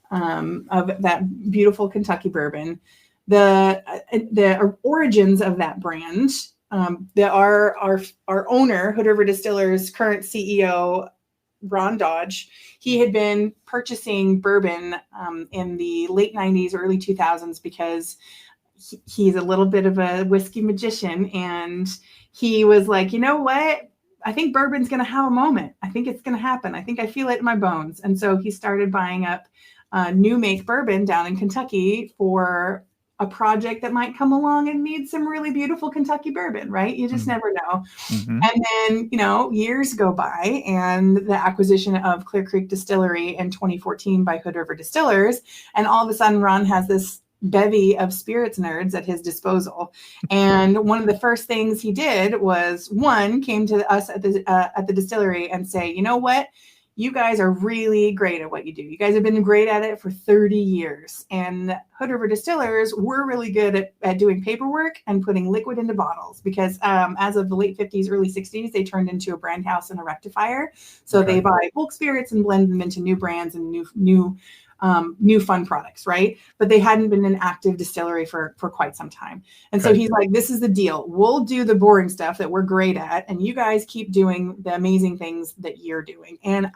of that beautiful Kentucky bourbon. The origins of that brand, our owner, Hood River Distillers' current CEO, Ron Dodge, he had been purchasing bourbon in the late 90s, early 2000s, because he's a little bit of a whiskey magician. And he was like, you know what? I think bourbon's going to have a moment. I think it's going to happen. I think I feel it in my bones. And so he started buying up new make bourbon down in Kentucky for a project that might come along and need some really beautiful Kentucky bourbon, right? You just never know. And then, years go by, and the acquisition of Clear Creek Distillery in 2014 by Hood River Distillers. And all of a sudden, Ron has this bevy of spirits nerds at his disposal. And one of the first things he did was, came to us at the distillery and say, you know what? You guys are really great at what you do. You guys have been great at it for 30 years. And Hood River Distillers, we're really good at doing paperwork and putting liquid into bottles, because as of the late 50s, early 60s, they turned into a brand house and a rectifier. So they buy bulk spirits and blend them into new brands and new fun products, right? But they hadn't been an active distillery for quite some time. And so he's like, this is the deal. We'll do the boring stuff that we're great at, and you guys keep doing the amazing things that you're doing. And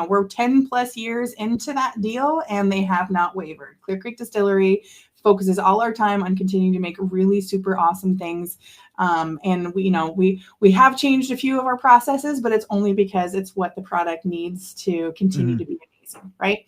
we're 10 plus years into that deal, and they have not wavered. Clear Creek Distillery focuses all our time on continuing to make really super awesome things. And we have changed a few of our processes, but it's only because it's what the product needs to continue to be amazing, right?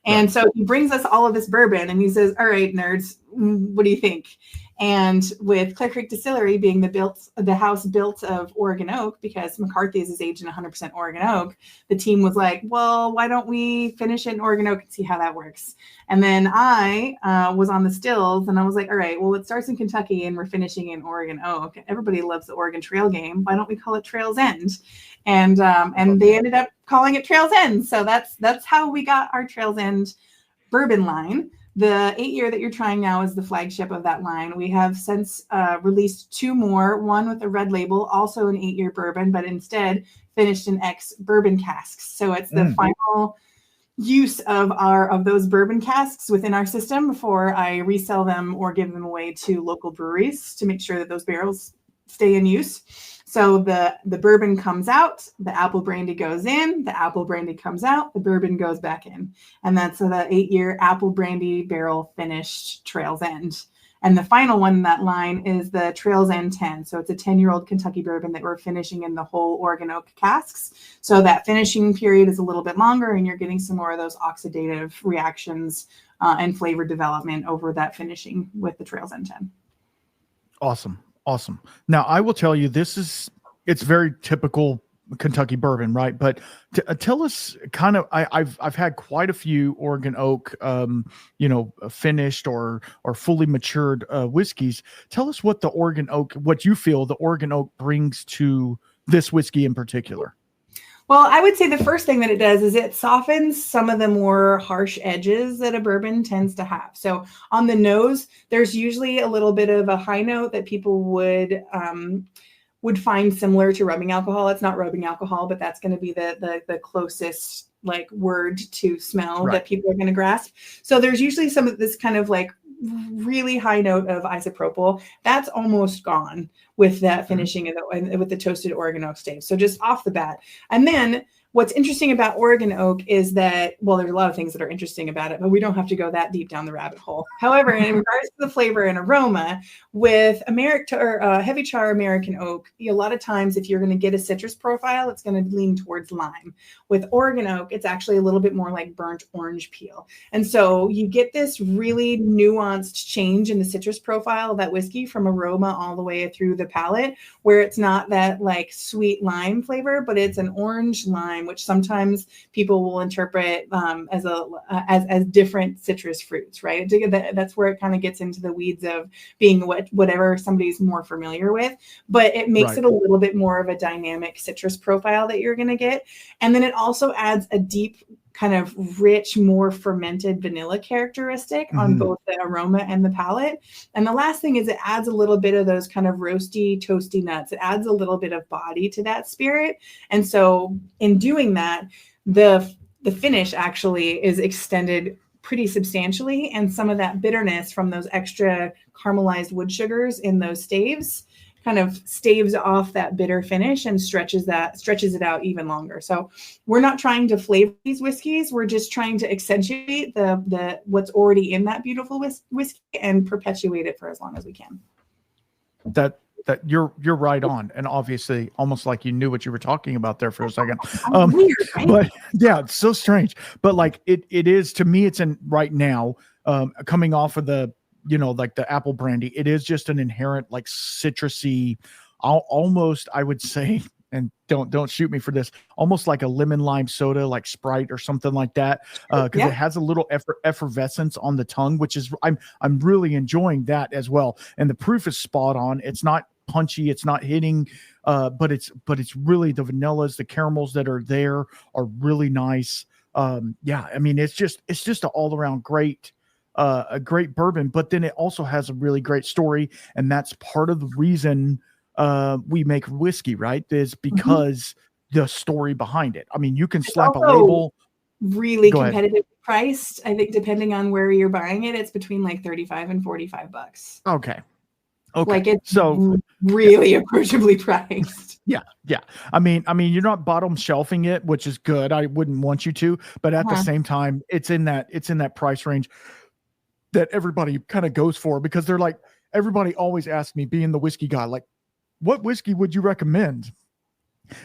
And so he brings us all of this bourbon and he says, all right, nerds, what do you think? And with Clear Creek Distillery being the house built of Oregon oak, because McCarthy's is aged in 100% Oregon oak, the team was like, well, why don't we finish it in Oregon oak and see how that works? And then I was on the stills, and I was like, all right, well, it starts in Kentucky and we're finishing in Oregon oak. Everybody loves the Oregon Trail game. Why don't we call it Trail's End? And they ended up calling it Trail's End. So that's how we got our Trail's End bourbon line. The 8-year that you're trying now is the flagship of that line. We have since released 2 more, one with a red label, also an 8-year bourbon, but instead finished in ex-bourbon casks. So it's the final use of those bourbon casks within our system before I resell them or give them away to local breweries to make sure that those barrels stay in use. So the bourbon comes out, the apple brandy goes in, the apple brandy comes out, the bourbon goes back in. And that's the 8-year apple brandy barrel finished Trail's End. And the final one in that line is the Trail's End 10. So it's a 10-year-old Kentucky bourbon that we're finishing in the whole Oregon oak casks. So that finishing period is a little bit longer, and you're getting some more of those oxidative reactions and flavor development over that finishing with the Trail's End 10. Awesome. Now, I will tell you, it's very typical Kentucky bourbon, right? But tell us kind of, I've had quite a few Oregon oak, finished or fully matured whiskeys. Tell us what what you feel the Oregon oak brings to this whiskey in particular. Well, I would say the first thing that it does is it softens some of the more harsh edges that a bourbon tends to have. So on the nose, there's usually a little bit of a high note that people would find similar to rubbing alcohol. It's not rubbing alcohol, but that's going to be the closest like word to smell that people are going to grasp. So there's usually some of this kind of like really high note of isopropyl. That's almost gone with that finishing with the toasted Oregon oak stave. So just off the bat. And then what's interesting about Oregon oak is that, well, there's a lot of things that are interesting about it, but we don't have to go that deep down the rabbit hole. However, in regards to the flavor and aroma, with heavy char American oak, a lot of times if you're going to get a citrus profile, it's going to lean towards lime. With Oregon oak, it's actually a little bit more like burnt orange peel. And so you get this really nuanced change in the citrus profile of that whiskey from aroma all the way through the palate, where it's not that like sweet lime flavor, but it's an orange lime, which sometimes people will interpret as different citrus fruits, right? That's where it kind of gets into the weeds of being whatever somebody's more familiar with, but it makes it a little bit more of a dynamic citrus profile that you're going to get. And then it also adds a deep kind of rich, more fermented vanilla characteristic on both the aroma and the palate. And the last thing is it adds a little bit of those kind of roasty, toasty nuts. It adds a little bit of body to that spirit. And so in doing that, the finish actually is extended pretty substantially. And some of that bitterness from those extra caramelized wood sugars in those staves kind of staves off that bitter finish and stretches it out even longer. So we're not trying to flavor these whiskeys. We're just trying to accentuate the what's already in that beautiful whiskey and perpetuate it for as long as we can. That you're right on. And obviously almost like you knew what you were talking about there for a second. Weird, right? But yeah, it's so strange. But like it is, to me, it's in right now, coming off of the, like the apple brandy, it is just an inherent like citrusy, almost, I would say, and don't shoot me for this, almost like a lemon lime soda, like Sprite or something like that. Cause it has a little effervescence on the tongue, which is, I'm really enjoying that as well. And the proof is spot on. It's not punchy. It's not hitting, but it's really the vanillas, the caramels that are there are really nice. I mean, it's just an all around a great bourbon, but then it also has a really great story. And that's part of the reason we make whiskey, right? Is because the story behind it. I mean, you can slap a label. Really competitively priced. I think depending on where you're buying it, it's between like $35 and $45. Okay. Like it's so really approachably priced. Yeah. I mean, you're not bottom shelving it, which is good. I wouldn't want you to, but at the same time, it's in that price range that everybody kind of goes for, because they're like, everybody always asks me, being the whiskey guy, like, what whiskey would you recommend?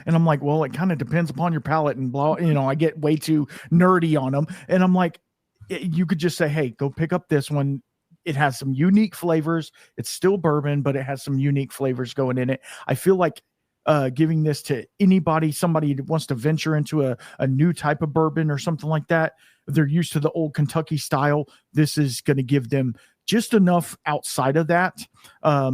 And I'm like, well, it kind of depends upon your palate and blah, I get way too nerdy on them. And I'm like, you could just say, hey, go pick up this one. it has some unique flavors. It's still bourbon, but it has some unique flavors going in it. I feel like giving this to somebody that wants to venture into a new type of bourbon or something like that. If they're used to the old Kentucky style, this is going to give them just enough outside of that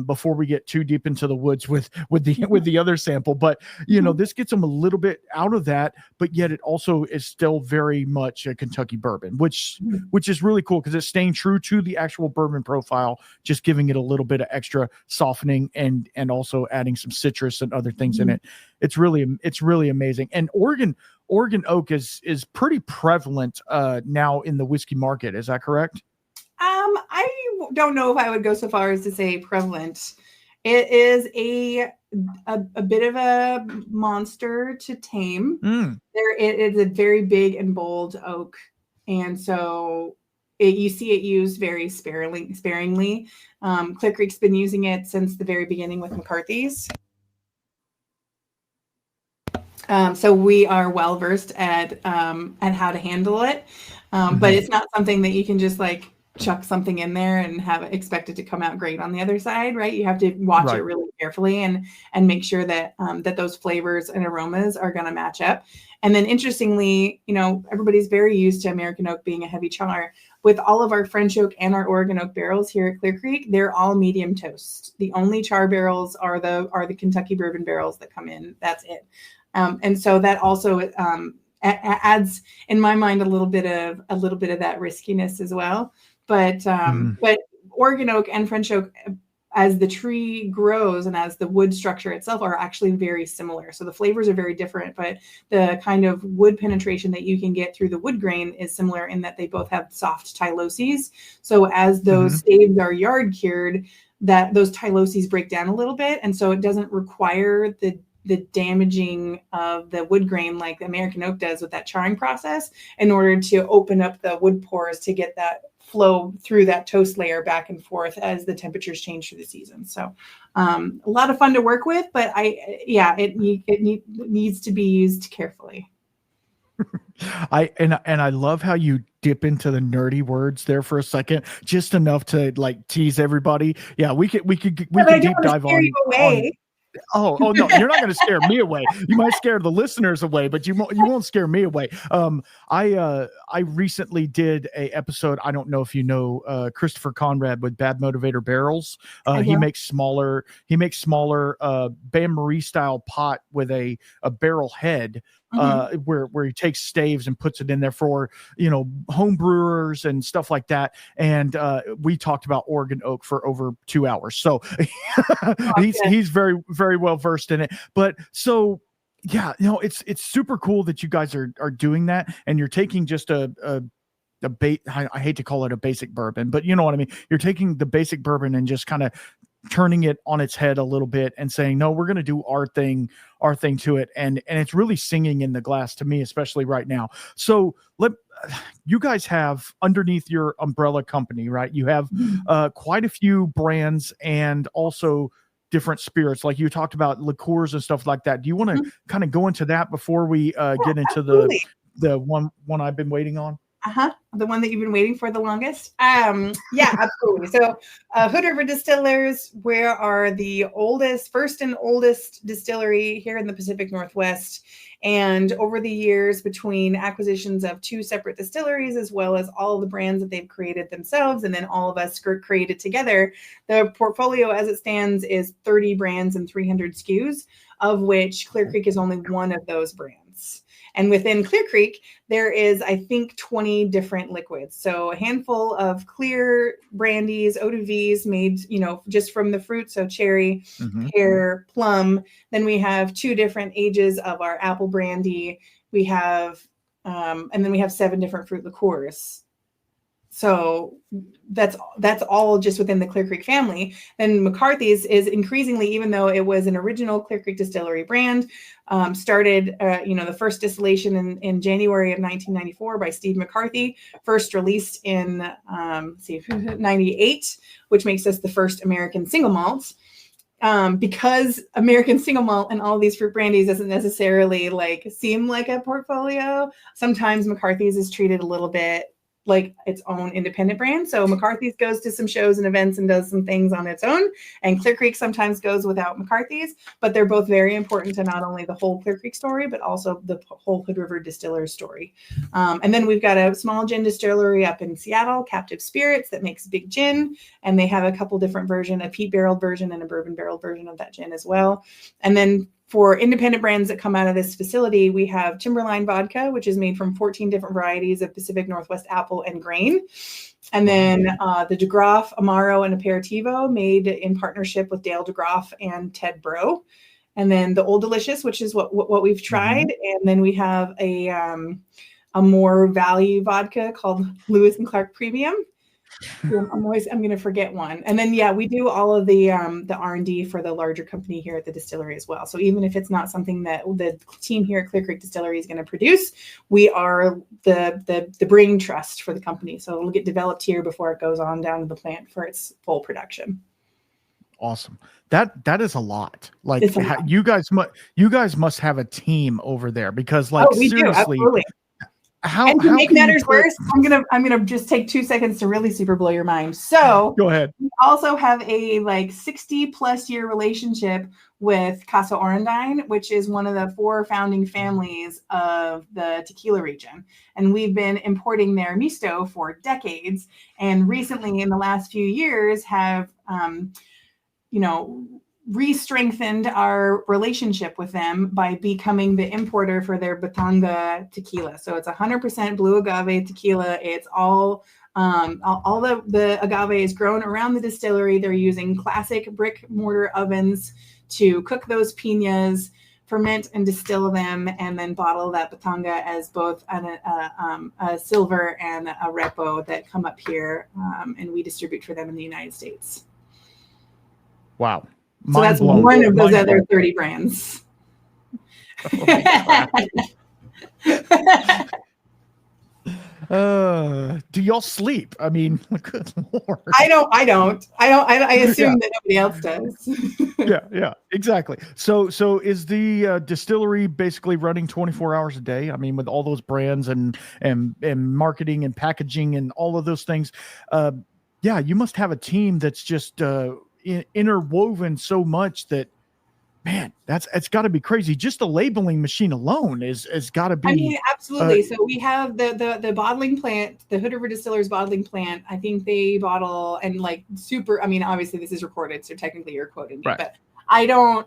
before we get too deep into the woods with the other sample. But this gets them a little bit out of that, but yet it also is still very much a Kentucky bourbon, which is really cool because it's staying true to the actual bourbon profile, just giving it a little bit of extra softening and also adding some citrus and other things in it. It's really amazing. And Oregon oak is pretty prevalent now in the whiskey market. Is that correct? I don't know if I would go so far as to say prevalent. It is a bit of a monster to tame. It is a very big and bold oak, and so you see it used very sparingly. Clear Creek's been using it since the very beginning with McCarthy's. So we are well versed at how to handle it, but it's not something that you can just like chuck something in there and expect it to come out great on the other side, right? You have to watch it really carefully and make sure that that those flavors and aromas are going to match up. And then interestingly, everybody's very used to American oak being a heavy char. With all of our French oak and our Oregon oak barrels here at Clear Creek, they're all medium toast. The only char barrels are the Kentucky bourbon barrels that come in. That's it. And so that also adds, in my mind, a little bit of that riskiness as well. But Oregon oak and French oak, as the tree grows and as the wood structure itself, are actually very similar. So the flavors are very different, but the kind of wood penetration that you can get through the wood grain is similar in that they both have soft tyloses. So as those staves are yard cured, that those tyloses break down a little bit, and so it doesn't require the damaging of the wood grain like the American oak does with that charring process in order to open up the wood pores to get that flow through that toast layer back and forth as the temperatures change through the season. So a lot of fun to work with, but it needs to be used carefully. I love how you dip into the nerdy words there for a second, just enough to like tease everybody. Yeah, we could deep dive on. Oh no, you're not going to scare me away. You might scare the listeners away, but you won't scare me away. I recently did a episode. I don't know if you know Christopher Conrad with Bad Motivator Barrels. He makes smaller Bain Marie style pot with a barrel head. Where he takes staves and puts it in there for home brewers and stuff like that. And we talked about Oregon oak for over 2 hours, so he's very, very well versed in it. But so yeah, it's super cool that you guys are doing that, and you're taking just I hate to call it a basic bourbon, but you know what I mean. You're taking the basic bourbon and just kind of turning it on its head a little bit and saying, no, we're going to do our thing to it. And it's really singing in the glass to me, especially right now. So you guys have underneath your umbrella company, right? You have quite a few brands and also different spirits. Like you talked about liqueurs and stuff like that. Do you want to kind of go into that before we get into the one I've been waiting on? The one that you've been waiting for the longest. Yeah, absolutely. So Hood River Distillers, we are the first and oldest distillery here in the Pacific Northwest. And over the years, between acquisitions of 2 separate distilleries, as well as all of the brands that they've created themselves, and then all of us created together, the portfolio as it stands is 30 brands and 300 SKUs, of which Clear Creek is only one of those brands. And within Clear Creek, there is, I think, 20 different liquids. So a handful of clear brandies, eau de vies made, just from the fruit. So cherry, pear, plum. Then we have 2 different ages of our apple brandy. We have, and then we have 7 different fruit liqueurs. So that's all just within the Clear Creek family. Then McCarthy's is increasingly, even though it was an original Clear Creek Distillery brand, started, the first distillation in January of 1994 by Steve McCarthy, first released in 98, which makes us the first American single malt. Because American single malt and all these fruit brandies doesn't necessarily seem like a portfolio. Sometimes McCarthy's is treated a little bit like its own independent brand. So McCarthy's goes to some shows and events and does some things on its own, and Clear Creek sometimes goes without McCarthy's, but they're both very important to not only the whole Clear Creek story, but also the whole Hood River Distillers story. And then we've got a small gin distillery up in Seattle, Captive Spirits, that makes big gin, and they have a couple different versions, a peat barreled version and a bourbon barreled version of that gin as well. And then for independent brands that come out of this facility, we have Timberline Vodka, which is made from 14 different varieties of Pacific Northwest apple and grain. And then the DeGroff, Amaro, and Aperitivo, made in partnership with Dale DeGroff and Ted Bro. And then the Old Delicious, which is what we've tried. And then we have a more value vodka called Lewis and Clark Premium. I'm going to forget one. And then, yeah, we do all of the R&D for the larger company here at the distillery as well. So even if it's not something that the team here at Clear Creek Distillery is going to produce, we are the brain trust for the company. So it'll get developed here before it goes on down to the plant for its full production. Awesome. That is a lot. Like you guys must have a team over there, because like seriously. Absolutely. And to make matters worse, I'm gonna just take 2 seconds to really super blow your mind. So go ahead. We also have a 60+ year relationship with Casa Orendine, which is one of the 4 founding families of the tequila region. And we've been importing their misto for decades. And recently, in the last few years, have re-strengthened our relationship with them by becoming the importer for their Batanga tequila. So it's 100% blue agave tequila. It's all the agave is grown around the distillery. They're using classic brick mortar ovens to cook those piñas, ferment and distill them, and then bottle that Batanga as both a silver and a repo that come up here, and we distribute for them in the United States. Wow. So that's one of those other 30 brands. Do y'all sleep? I mean, good Lord. I don't. I assume that nobody else does. Yeah, exactly. So is the distillery basically running 24 hours a day? I mean, with all those brands and marketing and packaging and all of those things. Yeah, you must have a team that's just interwoven so much that, man, it's got to be crazy. Just the labeling machine alone has got to be. I mean, absolutely. So we have the bottling plant, the Hood River Distillers bottling plant. I think they bottle and I mean, obviously this is recorded, so technically you're quoting me, right. But I don't.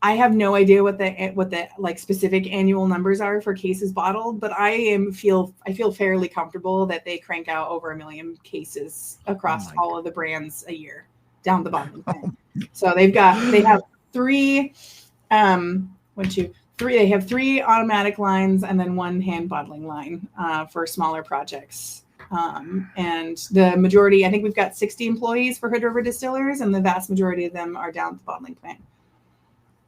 I have no idea what the specific annual numbers are for cases bottled, but I feel fairly comfortable that they crank out over 1 million cases across all of the brands a year down the bottling plant. So they have 3 they have 3 automatic lines and then 1 hand bottling line for smaller projects. And the majority, I think we've got 60 employees for Hood River Distillers, and the vast majority of them are down at the bottling plant.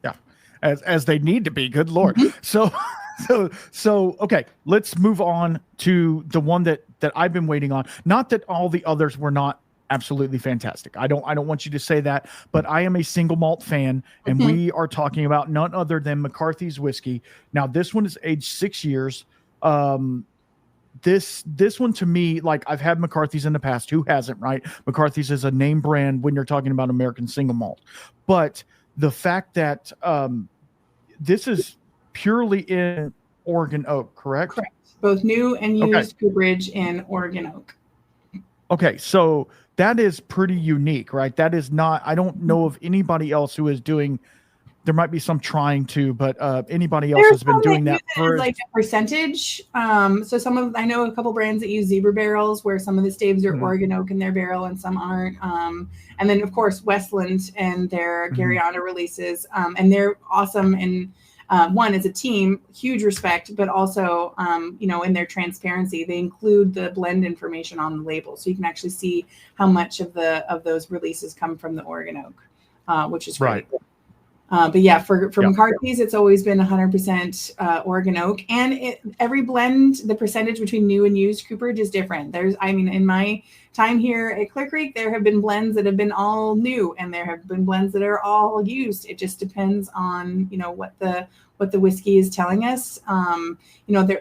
Yeah, as they need to be. Good Lord. Mm-hmm. So okay, let's move on to the one that I've been waiting on. Not that all the others were not absolutely fantastic. I don't want you to say that, but I am a single malt fan, and we are talking about none other than McCarthy's whiskey. Now, this one is aged 6 years. This one, to me, like, I've had McCarthy's in the past. Who hasn't, right? McCarthy's is a name brand when you're talking about American single malt. But the fact that this is purely in Oregon oak, correct? Correct. Both new and used cooperage in Oregon oak. Okay, so that is pretty unique, right? That is not, I don't know of anybody else who is doing, there might be some trying to, but anybody else has been doing that for like a percentage. So I know a couple brands that use zebra barrels where some of the staves are Oregon oak in their barrel and some aren't. And then of course Westland and their Garyana releases, and they're awesome. And one, as a team, huge respect, but also, in their transparency, they include the blend information on the label, so you can actually see how much of those releases come from the Oregon oak, which is great. Right. But yeah, for McCarthy's, it's always been 100% Oregon oak, and every blend, the percentage between new and used cooperage is different. In my time here at Clear Creek, there have been blends that have been all new, and there have been blends that are all used. It just depends on what what the whiskey is telling us.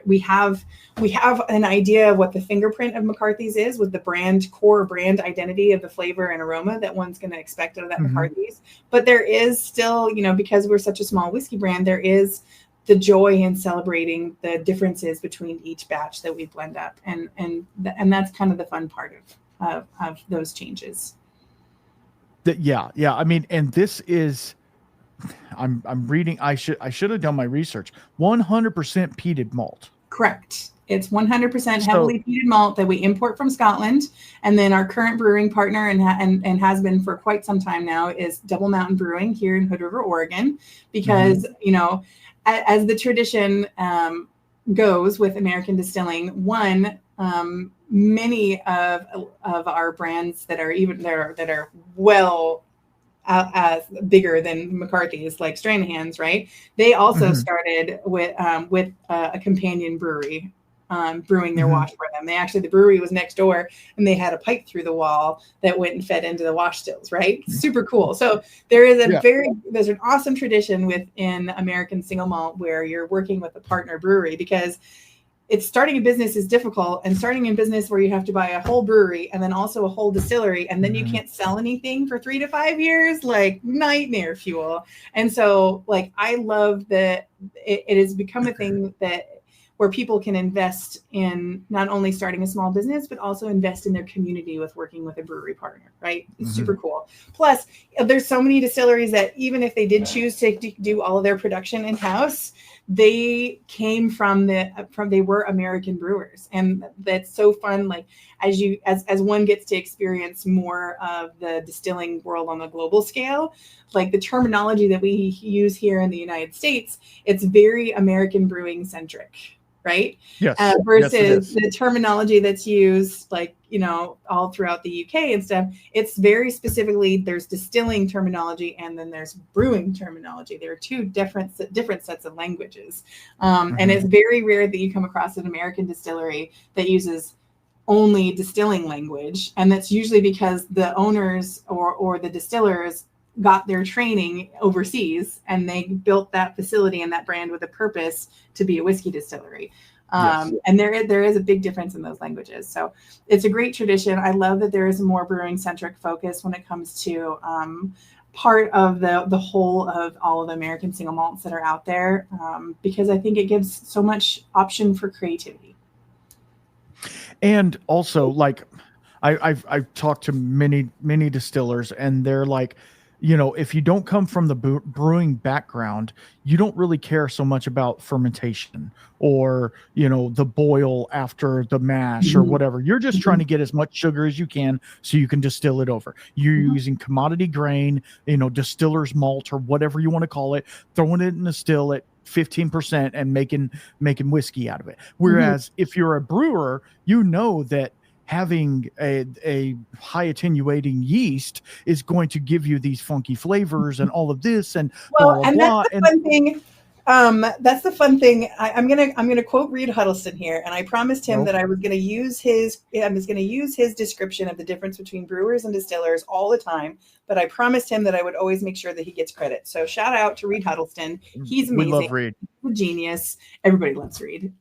We have an idea of what the fingerprint of McCarthy's is, with the core brand identity of the flavor and aroma that one's going to expect out of that McCarthy's. But there is still, because we're such a small whiskey brand, there is the joy in celebrating the differences between each batch that we blend up, and that's kind of the fun part of those changes. Yeah. I mean, and this is, I'm reading. I should have done my research. 100% peated malt. Correct. It's 100% heavily peated malt that we import from Scotland, and then our current brewing partner and has been for quite some time now is Double Mountain Brewing here in Hood River, Oregon, because as the tradition goes with American distilling, many of our brands that are well as bigger than McCarthy's, like Stranahan's, right? They also started with a companion brewery brewing their wash for them. The brewery was next door, and they had a pipe through the wall that went and fed into the wash stills, right? Super cool. So there is there's an awesome tradition within American single malt where you're working with a partner brewery, because it's starting a business is difficult, and starting a business where you have to buy a whole brewery and then also a whole distillery, and then you can't sell anything for 3 to 5 years, like nightmare fuel. And so I love that it has become a thing where people can invest in not only starting a small business, but also invest in their community with working with a brewery partner, right? It's super cool. Plus, there's so many distilleries that even if they did choose to do all of their production in-house, they came they were American brewers. And that's so fun. As one gets to experience more of the distilling world on the global scale, the terminology that we use here in the United States, it's very American brewing centric, right? Yes. Versus the terminology that's used all throughout the UK and stuff. It's very specifically, there's distilling terminology and then there's brewing terminology. There are two different sets of languages. And it's very rare that you come across an American distillery that uses only distilling language. And that's usually because the owners or the distillers got their training overseas, and they built that facility and that brand with a purpose to be a whiskey distillery. And there is a big difference in those languages. So it's a great tradition. I love that there is a more brewing centric focus when it comes to part of the whole of all of the American single malts that are out there, because I think it gives so much option for creativity. And also, I've talked to many distillers, and they're like, if you don't come from the brewing background, you don't really care so much about fermentation or, the boil after the mash or whatever. You're just trying to get as much sugar as you can so you can distill it over. You're using commodity grain, distiller's malt or whatever you want to call it, throwing it in the still at 15% and making whiskey out of it. Whereas if you're a brewer, that having a high attenuating yeast is going to give you these funky flavors and all of this and blah, blah, blah. That's the fun thing. That's the fun thing. I'm gonna quote Reed Huddleston here, and I promised him that I was gonna use his description of the difference between brewers and distillers all the time. But I promised him that I would always make sure that he gets credit. So shout out to Reed Huddleston. He's amazing. We love Reed. He's a genius. Everybody loves Reed.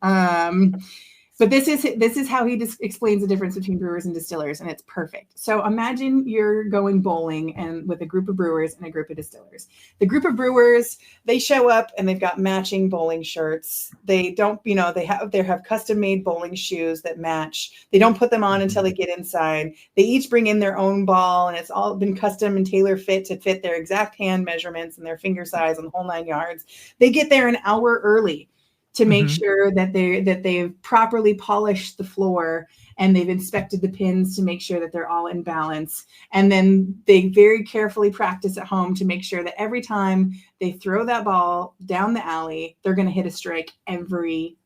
But this is how he explains the difference between brewers and distillers, and it's perfect. So imagine you're going bowling and with a group of brewers and a group of distillers. The group of brewers, they show up and they've got matching bowling shirts. They don't, they have custom made bowling shoes that match. They don't put them on until they get inside. They each bring in their own ball, and it's all been custom and tailor fit to fit their exact hand measurements and their finger size and the whole 9 yards. They get there an hour early to make sure that they've properly polished the floor and they've inspected the pins to make sure that they're all in balance. And then they very carefully practice at home to make sure that every time they throw that ball down the alley, they're going to hit a strike every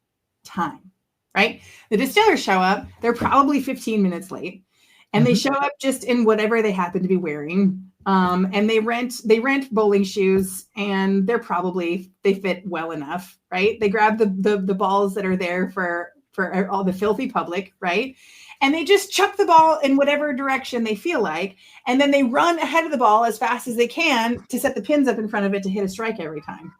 time, right? The distillers show up, they're probably 15 minutes late, and they show up just in whatever they happen to be wearing. And they rent bowling shoes, and they fit well enough, right? They grab the balls that are there for all the filthy public, right? And they just chuck the ball in whatever direction they feel like. And then they run ahead of the ball as fast as they can to set the pins up in front of it to hit a strike every time.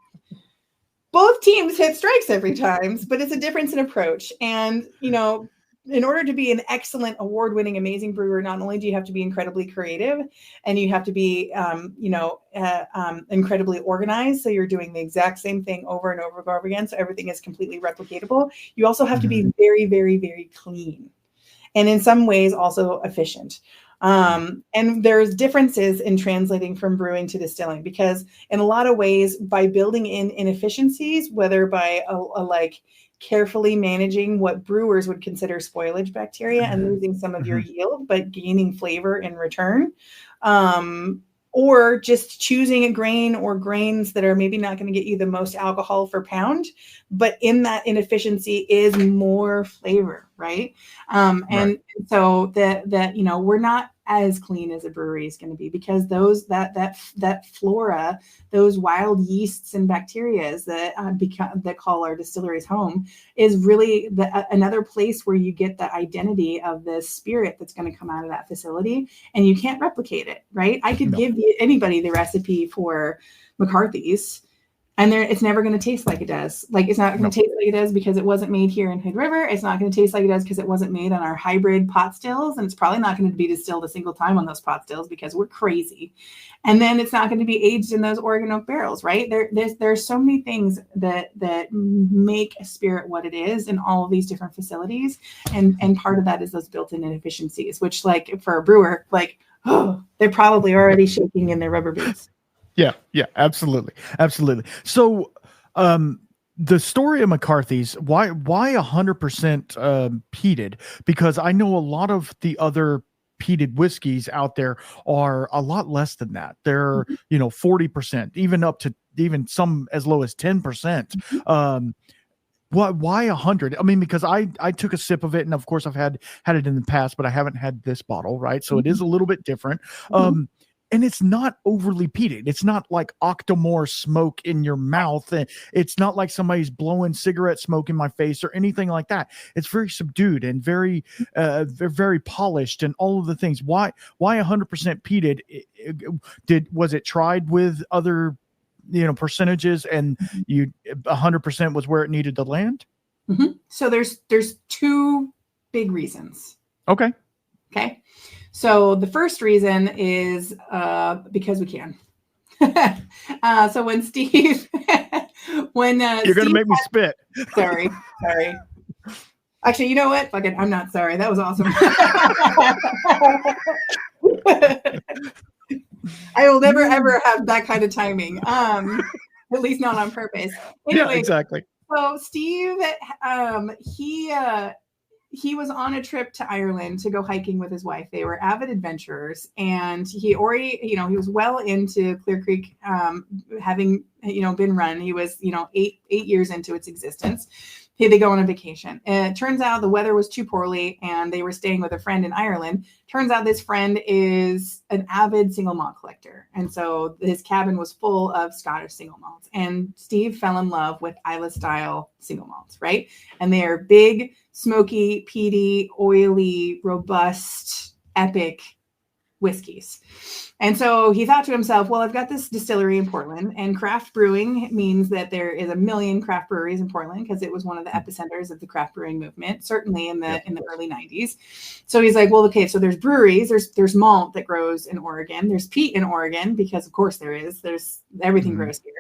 both teams hit strikes every time, but it's a difference in approach. And, in order to be an excellent, award-winning, amazing brewer, not only do you have to be incredibly creative, and you have to be, incredibly organized. So you're doing the exact same thing over and over and over again. So everything is completely replicatable. You also have to be very, very, very clean. And in some ways also efficient. And there's differences in translating from brewing to distilling, because in a lot of ways, by building in inefficiencies, whether by like carefully managing what brewers would consider spoilage bacteria and losing some of your yield, but gaining flavor in return, or just choosing a grain or grains that are maybe not going to get you the most alcohol per pound, but in that inefficiency is more flavor, right? And so that we're not as clean as a brewery is going to be, because that flora, those wild yeasts and bacteria that call our distilleries home, is really another place where you get the identity of the spirit that's going to come out of that facility, and you can't replicate it, right? I could give anybody the recipe for McCarthy's, and it's never going to taste like it does. Like, it's not going to taste like it does because it wasn't made here in Hood River. It's not going to taste like it does because it wasn't made on our hybrid pot stills. And it's probably not going to be distilled a single time on those pot stills because we're crazy. And then it's not going to be aged in those Oregon oak barrels, right? There's so many things that make a spirit what it is in all of these different facilities. And part of that is those built-in inefficiencies, which, like, for a brewer, like, they're probably already shaking in their rubber boots. Yeah, absolutely. So, the story of McCarthy's, why 100% peated? Because I know a lot of the other peated whiskeys out there are a lot less than that. They're 40%, even some as low as 10%. Why 100? I mean, because I took a sip of it, and of course I've had it in the past, but I haven't had this bottle, right? So it is a little bit different. And it's not overly peated. It's not like Octomore smoke in your mouth. And it's not like somebody's blowing cigarette smoke in my face or anything like that. It's very subdued and very, very polished and all of the things. Why 100% peated? Was it tried with other, percentages, and 100% was where it needed to land? So there's two big reasons. Okay. So the first reason is because we can. So when Steve, you're going to make me spit. Sorry. Actually, you know what? Fuck it. I'm not sorry. That was awesome. I will never, ever have that kind of timing. At least not on purpose. Anyway, yeah, exactly. So Steve, he was on a trip to Ireland to go hiking with his wife. They were avid adventurers, and he already, he was well into Clear Creek, having, been run. He was, 8 years into its existence. They go on a vacation. And it turns out the weather was too poorly, and they were staying with a friend in Ireland. Turns out this friend is an avid single malt collector. And so his cabin was full of Scottish single malts. And Steve fell in love with Islay style single malts, right? And they are big, smoky, peaty, oily, robust, epic whiskeys. And so he thought to himself, well, I've got this distillery in Portland, and craft brewing means that there is a million craft breweries in Portland, because it was one of the epicenters of the craft brewing movement, certainly in the early 90s. So he's like, well, okay, so there's breweries, there's malt that grows in Oregon, there's peat in Oregon, because of course there's everything grows here.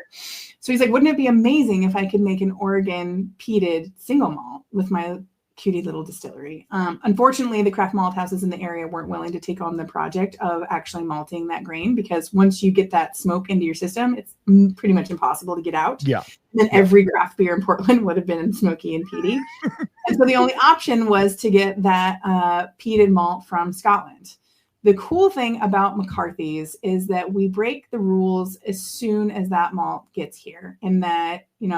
So he's like, wouldn't it be amazing if I could make an Oregon peated single malt with my cutie little distillery? Unfortunately, the craft malt houses in the area weren't willing to take on the project of actually malting that grain, because once you get that smoke into your system, it's pretty much impossible to get out. Yeah. And then every craft beer in Portland would have been smoky and peaty. And so the only option was to get that peated malt from Scotland. The cool thing about McCarthy's is that we break the rules as soon as that malt gets here. And that, we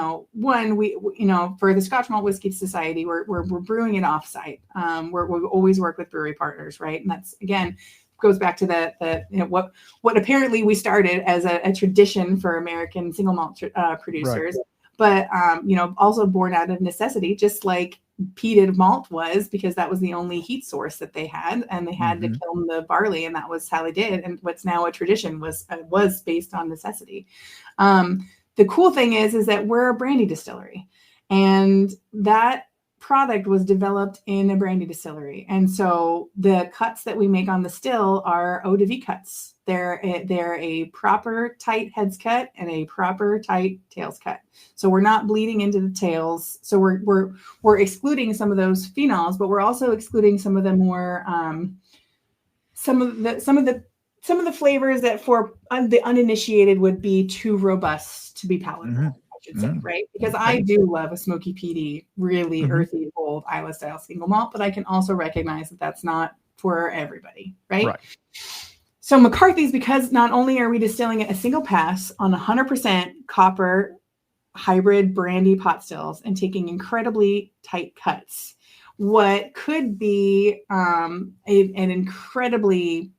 for the Scotch Malt Whiskey Society, we're brewing it offsite. We always work with brewery partners, right? And that's, again, goes back to what apparently we started as a tradition for American single malt producers, right. But also born out of necessity, just like peated malt was, because that was the only heat source that they had, and they had to kiln the barley, and that was how they did. And what's now a tradition was based on necessity. the cool thing is that we're a brandy distillery, and that product was developed in a brandy distillery. And so the cuts that we make on the still are eau de vie cuts. They're a proper tight heads cut and a proper tight tails cut. So we're not bleeding into the tails. So we're excluding some of those phenols, but we're also excluding some of the more some of the flavors that for the uninitiated would be too robust to be palatable. Say, right? Because I do love a smoky peaty, really earthy, old Islay style single malt, but I can also recognize that that's not for everybody, right? So McCarthy's, because not only are we distilling it a single pass on 100% copper hybrid brandy pot stills and taking incredibly tight cuts, what could be an incredibly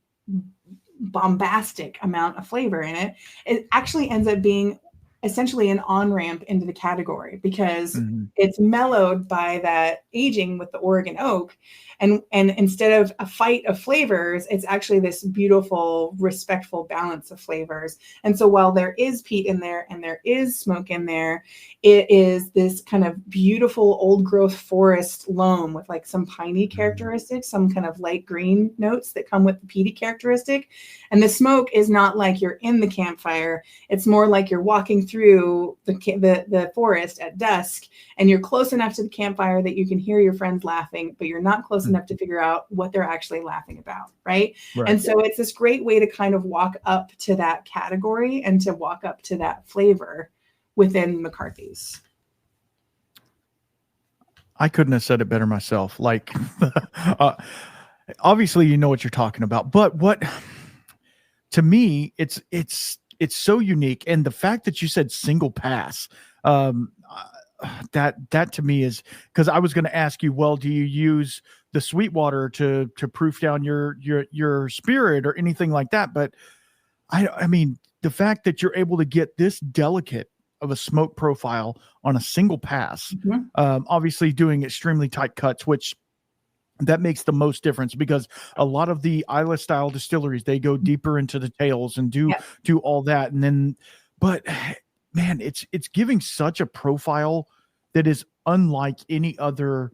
bombastic amount of flavor in it, it actually ends up being essentially an on-ramp into the category, because it's mellowed by that aging with the Oregon oak. And instead of a fight of flavors, it's actually this beautiful, respectful balance of flavors. And so while there is peat in there and there is smoke in there, it is this kind of beautiful old growth forest loam with like some piney characteristics, some kind of light green notes that come with the peaty characteristic. And the smoke is not like you're in the campfire. It's more like you're walking through the forest at dusk, and you're close enough to the campfire that you can hear your friends laughing, but you're not close enough to figure out what they're actually laughing about, right? And so it's this great way to kind of walk up to that category and to walk up to that flavor within McCarthy's. I couldn't have said it better myself. Like, obviously, you know what you're talking about, but what, to me, it's so unique. And the fact that you said single pass, that to me is, because I was going to ask you, well, do you use the Sweetwater to proof down your spirit or anything like that? But I mean, the fact that you're able to get this delicate of a smoke profile on a single pass, obviously doing extremely tight cuts, which that makes the most difference, because a lot of the Islay style distilleries, they go deeper into the tails and do all that. And then, but man, it's giving such a profile that is unlike any other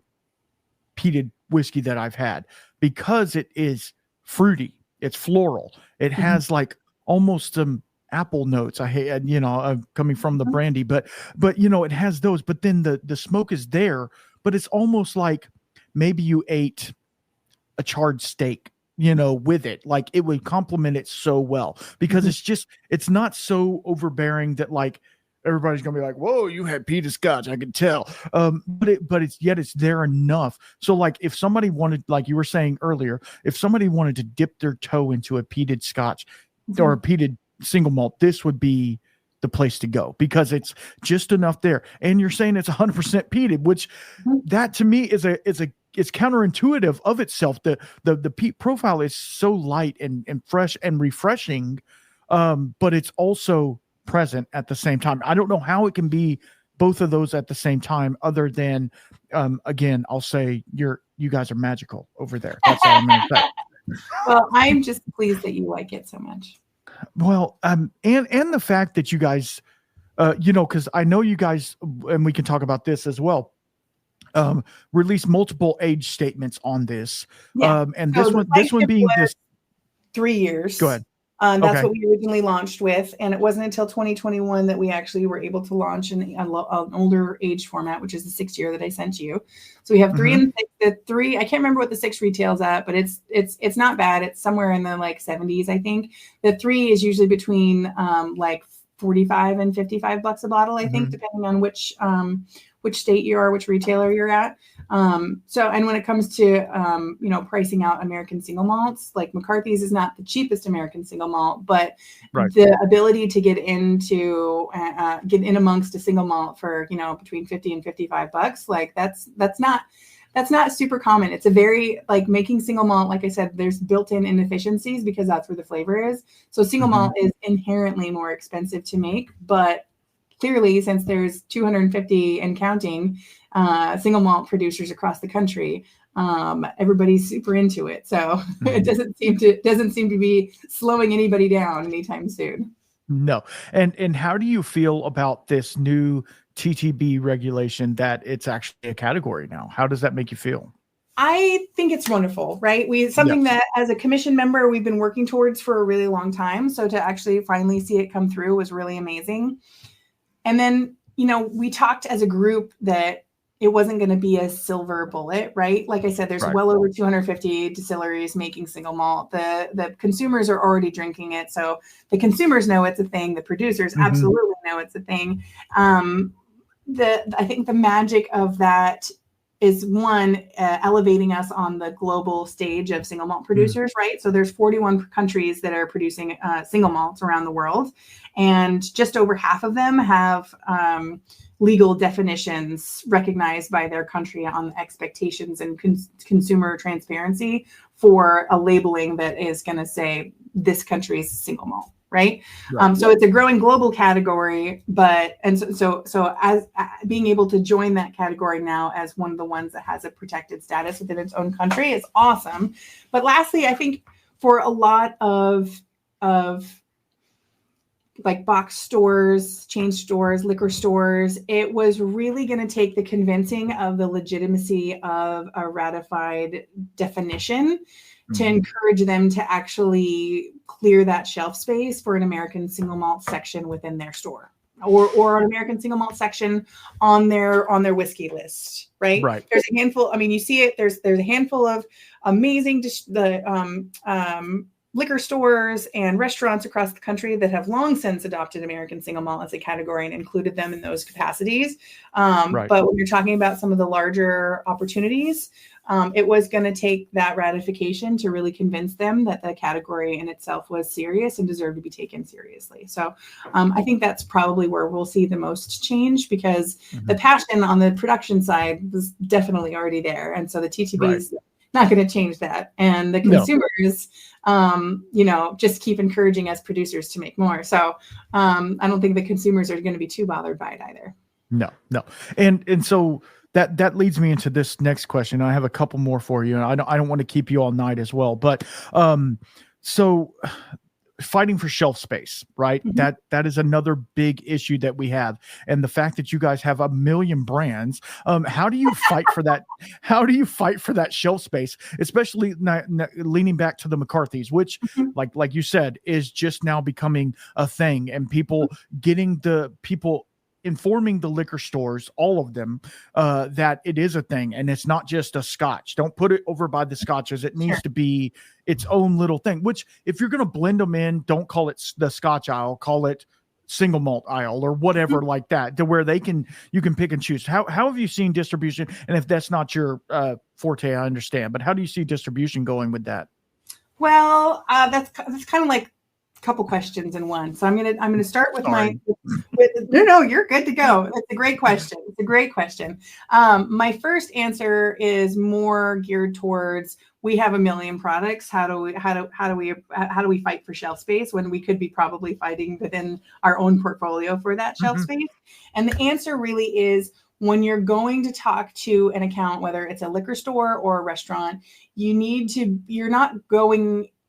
peated whiskey that I've had, because it is fruity, it's floral, it has like almost some apple notes. I hate, coming from the brandy, but it has those, but then the smoke is there, but it's almost like maybe you ate a charred steak, with it. Like, it would complement it so well, because it's not so overbearing that like everybody's gonna be like, whoa, you had peated scotch, I can tell. But it's there enough. So like, if somebody wanted, like you were saying earlier, if somebody wanted to dip their toe into a peated scotch or a peated single malt, this would be the place to go, because it's just enough there. And you're saying it's 100% peated, which that to me is it's counterintuitive of itself. The peat profile is so light and fresh and refreshing, but it's also present at the same time. I don't know how it can be both of those at the same time, other than again, I'll say you guys are magical over there. That's all I'm gonna say. Well, I'm just pleased that you like it so much. Well, and the fact that you guys, because I know you guys, and we can talk about this as well, release multiple age statements on this. And this one being this 3 years. Go ahead. That's what we originally launched with, and it wasn't until 2021 that we actually were able to launch an older age format, which is the 6 year that I sent you. So we have 3 and 6. The 3, I can't remember what the 6 retails at, but it's not bad. It's somewhere in the like 70s, I think. The 3 is usually between like $45 and $55 a bottle, I think, depending on which state you are, which retailer you're at. So, and when it comes to, pricing out American single malts, like McCarthy's is not the cheapest American single malt, but the ability to get in amongst a single malt for, between $50 and $55, like that's not super common. It's a very, like, making single malt, like I said, there's built-in inefficiencies because that's where the flavor is. So single malt is inherently more expensive to make, but clearly, since there's 250 and counting single malt producers across the country, everybody's super into it. So it doesn't seem to be slowing anybody down anytime soon. No. And how do you feel about this new TTB regulation that it's actually a category now? How does that make you feel? I think it's wonderful, right? Something Yes. that as a commission member, we've been working towards for a really long time. So to actually finally see it come through was really amazing. And then, we talked as a group that it wasn't going to be a silver bullet, right? Like I said, there's Right. well over 250 distilleries making single malt. The consumers are already drinking it. So the consumers know it's a thing. The producers Hmm. absolutely know it's a thing. I think the magic of that is one, elevating us on the global stage of single malt producers, right? So there's 41 countries that are producing single malts around the world, and just over half of them have legal definitions recognized by their country on expectations and consumer transparency for a labeling that is going to say this country's single malt. Right. Right. So it's a growing global category, so as being able to join that category now as one of the ones that has a protected status within its own country is awesome. But lastly, I think for a lot of like box stores, chain stores, liquor stores, it was really going to take the convincing of the legitimacy of a ratified definition to encourage them to actually clear that shelf space for an American single malt section within their store, or an American single malt section on their whiskey list, right? Right. There's a handful. I mean, you see it. There's a handful of amazing liquor stores and restaurants across the country that have long since adopted American single malt as a category and included them in those capacities. Right. But when you're talking about some of the larger opportunities, it was going to take that ratification to really convince them that the category in itself was serious and deserved to be taken seriously. So I think that's probably where we'll see the most change, because the passion on the production side was definitely already there. And so the TTB is not going to change that. And the consumers, just keep encouraging us producers to make more. So I don't think the consumers are going to be too bothered by it either. No. And so that leads me into this next question. I have a couple more for you, and I don't want to keep you all night as well, but so fighting for shelf space, right? That is another big issue that we have. And the fact that you guys have 1 million brands, how do you fight for that? How do you fight for that shelf space, especially leaning back to the McCarthy's, which like you said, is just now becoming a thing, and people informing the liquor stores, all of them, that it is a thing and it's not just a scotch. Don't put it over by the scotches. It needs to be its own little thing, which if you're going to blend them in, don't call it the scotch aisle, call it single malt aisle or whatever like that, to where you can pick and choose. How have you seen distribution? And if that's not your forte, I understand, but how do you see distribution going with that? Well, that's kind of like couple questions in one. So I'm gonna start with no, you're good to go. It's a great question. My first answer is more geared towards, we have 1 million products. How do we fight for shelf space when we could be probably fighting within our own portfolio for that shelf space? And the answer really is, when you're going to talk to an account, whether it's a liquor store or a restaurant,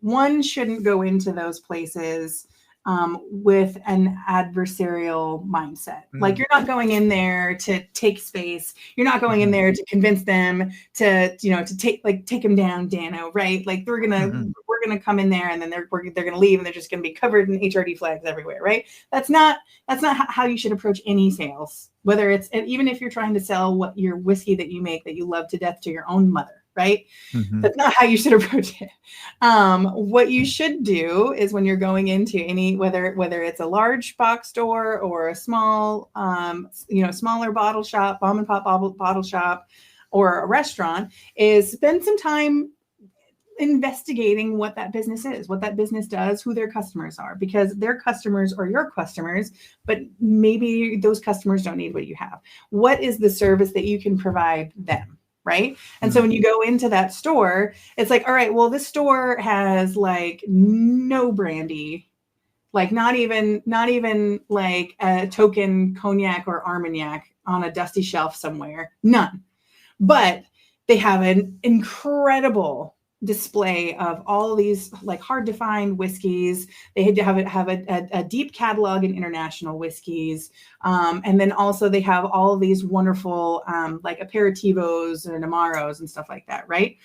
one shouldn't go into those places with an adversarial mindset. Like, you're not going in there to take space. You're not going in there to convince them to take them down, Dano, right? Like, we're gonna come in there, and then they're gonna leave, and they're just gonna be covered in HRD flags everywhere, right? That's not how you should approach any sales. Whether it's, even if you're trying to sell what your whiskey that you make that you love to death to your own mother, right? That's not how you should approach it. What you should do is, when you're going into any, whether it's a large box store or a small, smaller bottle shop, mom and pop bottle shop, or a restaurant, is spend some time investigating what that business is, what that business does, who their customers are, because their customers are your customers, but maybe those customers don't need what you have. What is the service that you can provide them? Right. And so when you go into that store, it's like, all right, well, this store has like no brandy, like not even like a token cognac or Armagnac on a dusty shelf somewhere. None. But they have an incredible display of all these like hard to find whiskeys. They had to have a deep catalog in international whiskeys. And then also they have all of these wonderful like aperitivos and amaros and stuff like that, right?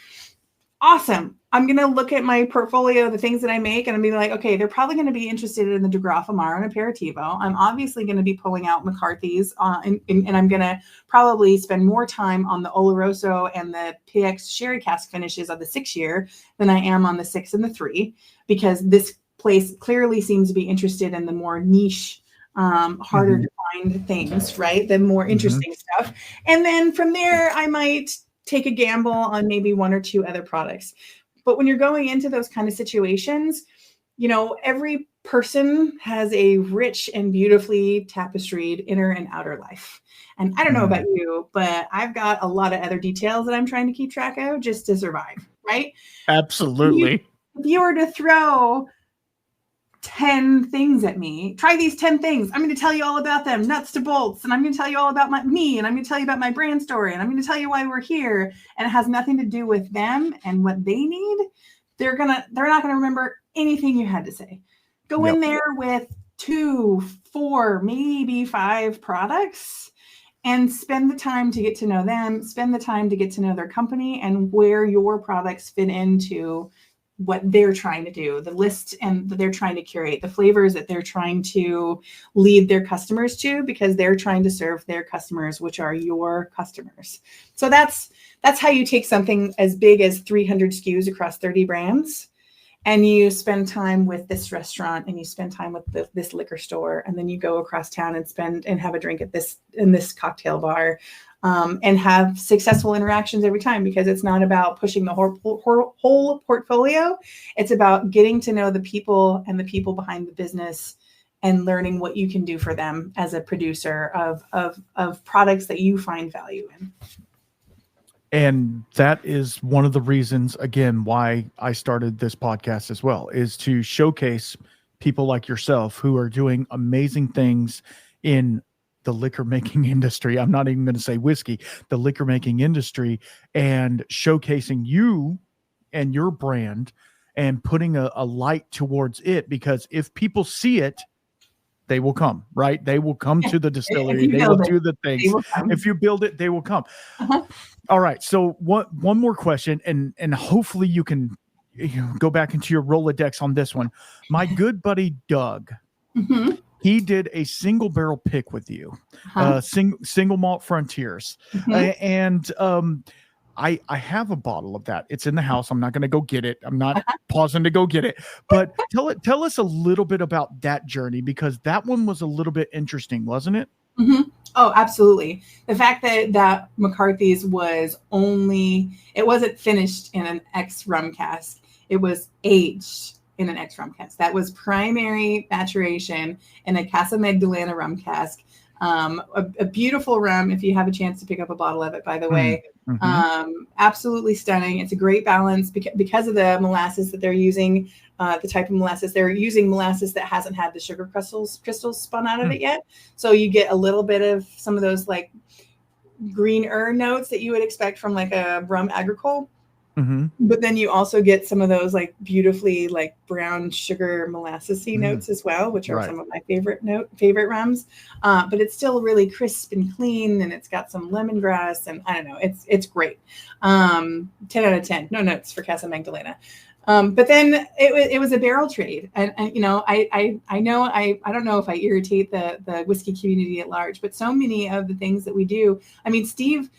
Awesome. I'm going to look at my portfolio, the things that I make, and I'm going to be like, okay, they're probably going to be interested in the De Graaf Amaro and Aperitivo. I'm obviously going to be pulling out McCarthy's, and I'm going to probably spend more time on the Oloroso and the PX sherry cask finishes of the 6-year than I am on the 6 and the 3, because this place clearly seems to be interested in the more niche, harder to find things, right? The more interesting stuff. And then from there, I might take a gamble on maybe 1 or 2 other products. But when you're going into those kind of situations, you know, every person has a rich and beautifully tapestried inner and outer life. And I don't know about you, but I've got a lot of other details that I'm trying to keep track of just to survive, right? Absolutely. If you were to throw 10 things at me, try these 10 things. I'm going to tell you all about them, nuts to bolts. And I'm going to tell you all about me. And I'm going to tell you about my brand story. And I'm going to tell you why we're here. And it has nothing to do with them and what they need. They're not going to remember anything you had to say. Go in there with 2, 4, maybe 5 products and spend the time to get to know them, spend the time to get to know their company and where your products fit into what they're trying to do, the list and that they're trying to curate, the flavors that they're trying to lead their customers to, because they're trying to serve their customers, which are your customers. So that's how you take something as big as 300 SKUs across 30 brands, and you spend time with this restaurant and you spend time with this liquor store, and then you go across town and have a drink at this cocktail bar. And have successful interactions every time, because it's not about pushing the whole portfolio. It's about getting to know the people and the people behind the business and learning what you can do for them as a producer of products that you find value in. And that is one of the reasons, again, why I started this podcast as well, is to showcase people like yourself who are doing amazing things in the liquor making industry. I'm not even going to say whiskey, the liquor making industry, and showcasing you and your brand and putting a light towards it, because if people see it, they will come, right? They will come to the distillery. They will do the things. If you build it, they will come. All right. So one more question, and hopefully you can go back into your Rolodex on this one. My good buddy, Doug, he did a single barrel pick with you, single malt Frontiers. And I have a bottle of that. It's in the house. I'm not going to go get it. I'm not pausing to go get it. But tell us a little bit about that journey, because that one was a little bit interesting, wasn't it? Oh, absolutely. The fact that McCarthy's it wasn't finished in an X rum cask. It was aged in an X rum cask. That was primary maturation in a Casa Magdalena rum cask. A beautiful rum, if you have a chance to pick up a bottle of it, by the way. Absolutely stunning. It's a great balance because of the molasses that they're using, the type of molasses. They're using molasses that hasn't had the sugar crystals spun out of it yet. So you get a little bit of some of those like green notes that you would expect from like a rum agricole. But then you also get some of those like beautifully like brown sugar molassesy notes as well, which are some of my favorite rums. But it's still really crisp and clean, and it's got some lemongrass, and I don't know, it's great. 10 out of 10, no notes for Casa Magdalena. But then it was a barrel trade, and you know, I don't know if I irritate the whiskey community at large, but so many of the things that we do. I mean, Steve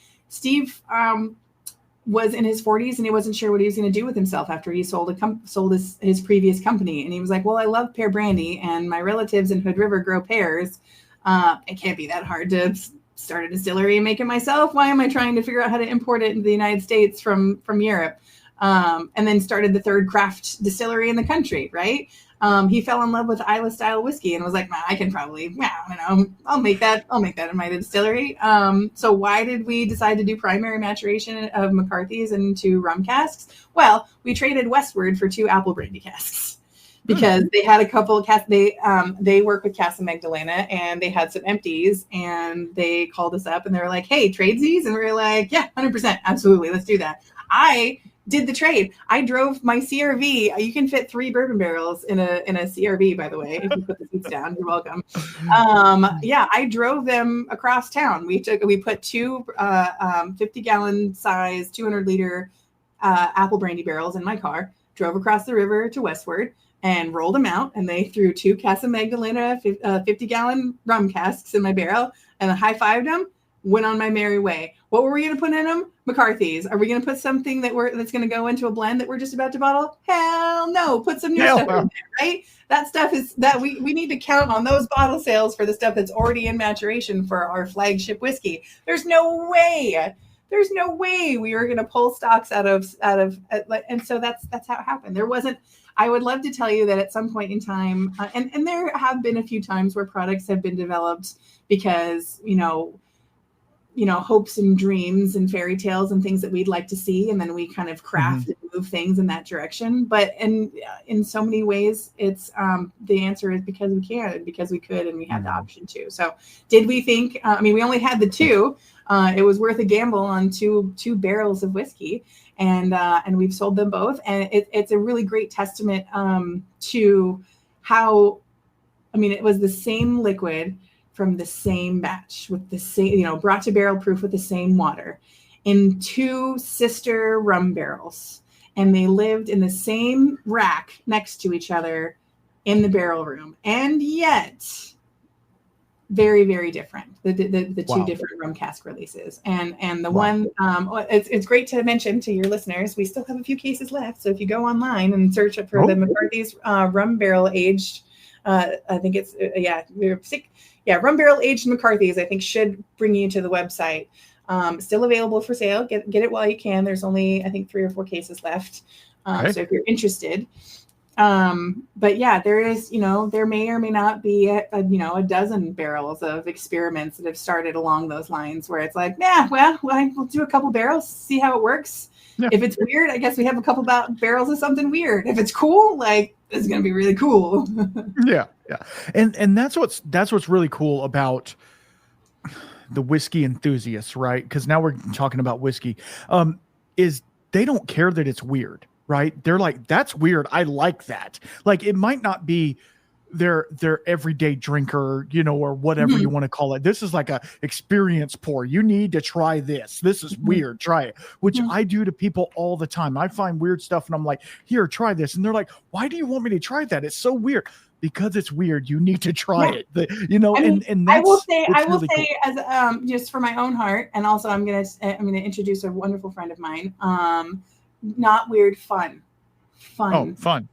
was in his 40s and he wasn't sure what he was going to do with himself after he sold his previous company. And he was like, well, I love pear brandy and my relatives in Hood River grow pears. It can't be that hard to start a distillery and make it myself. Why am I trying to figure out how to import it into the United States from Europe? And then started the 3rd craft distillery in the country, right? He fell in love with Isla style whiskey and was like, I can probably, I'll make that in my distillery. So why did we decide to do primary maturation of McCarthy's into rum casks? Well, we traded westward for 2 apple brandy casks because they had a couple of casks. They work with Casa Magdalena and they had some empties, and they called us up and they were like, hey, tradesies? And we were like, yeah, 100%. Absolutely. Let's do that. I did the trade. I drove my CRV. You can fit 3 bourbon barrels in a CRV, by the way. If you put the seats down, you're welcome. Yeah, I drove them across town. We put 2 50-gallon size, 200-liter apple brandy barrels in my car. Drove across the river to Westward and rolled them out. And they threw 2 Casa Magdalena 50-gallon rum casks in my barrel, and I high-fived them. Went on my merry way. What were we going to put in them? McCarthy's. Are we going to put something that's going to go into a blend that we're just about to bottle? Hell no. Put some new stuff in there, right? That stuff is that we need to count on those bottle sales for the stuff that's already in maturation for our flagship whiskey. There's no way we were going to pull stocks out of, and so that's how it happened. There wasn't. I would love to tell you that at some point in time, and there have been a few times where products have been developed because hopes and dreams and fairy tales and things that we'd like to see. And then we kind of craft and move things in that direction. But in so many ways, it's the answer is because we can and because we could, and we had the option to. So did we think, we only had the 2, it was worth a gamble on two barrels of whiskey, and we've sold them both. And it's a really great testament to how, it was the same liquid from the same batch with the same, brought to barrel proof with the same water in 2 sister rum barrels. And they lived in the same rack next to each other in the barrel room. And yet very, very different. The 2 different rum cask releases. And the one, it's great to mention to your listeners, we still have a few cases left. So if you go online and search for the McCarthy's rum barrel aged, I think it's, rum barrel aged McCarthy's, I think should bring you to the website. Still available for sale. Get it while you can. There's only, I think, 3 or 4 cases left. So if you're interested. But yeah, there is, there may or may not be a dozen barrels of experiments that have started along those lines where it's like, we'll do a couple barrels, see how it works. Yeah. If it's weird, I guess we have a couple barrels of something weird. If it's cool, it's going to be really cool. Yeah. And that's what's really cool about the whiskey enthusiasts, right? Because now we're talking about whiskey, is they don't care that it's weird, right? They're like, that's weird. I like that. Like, it might not be their everyday drinker, or whatever you want to call it. This is like a experience pour. You need to try this. This is weird. Try it, which I do to people all the time. I find weird stuff and I'm like, here, try this. And they're like, why do you want me to try that? It's so weird. Because it's weird. You need to try it. And that's, I will say as just for my own heart, and also I'm gonna introduce a wonderful friend of mine. Not weird, fun. Oh, fun.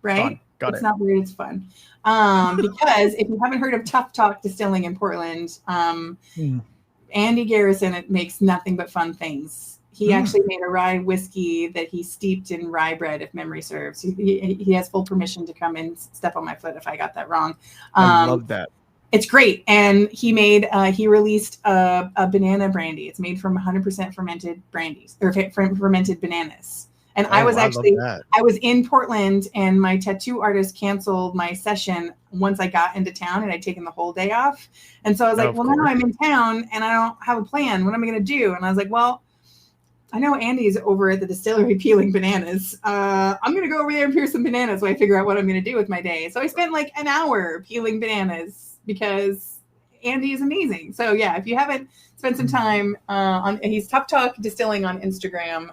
Right? Fun. Got it's it. not weird, it's fun. Because if you haven't heard of Tough Talk Distilling in Portland, Andy Garrison makes nothing but fun things. He actually made a rye whiskey that he steeped in rye bread, if memory serves. He has full permission to come and step on my foot if I got that wrong. I love that. It's great. And he released a banana brandy. It's made from 100% fermented brandies or fermented bananas. And I was in Portland, and my tattoo artist canceled my session once I got into town, and I'd taken the whole day off. And so I was like, now I'm in town and I don't have a plan. What am I going to do? And I was like, well, I know Andy's over at the distillery peeling bananas. I'm going to go over there and peel some bananas while I figure out what I'm going to do with my day. So I spent like an hour peeling bananas because Andy is amazing. So yeah, if you haven't spent some time he's Tough Talk Distilling on Instagram.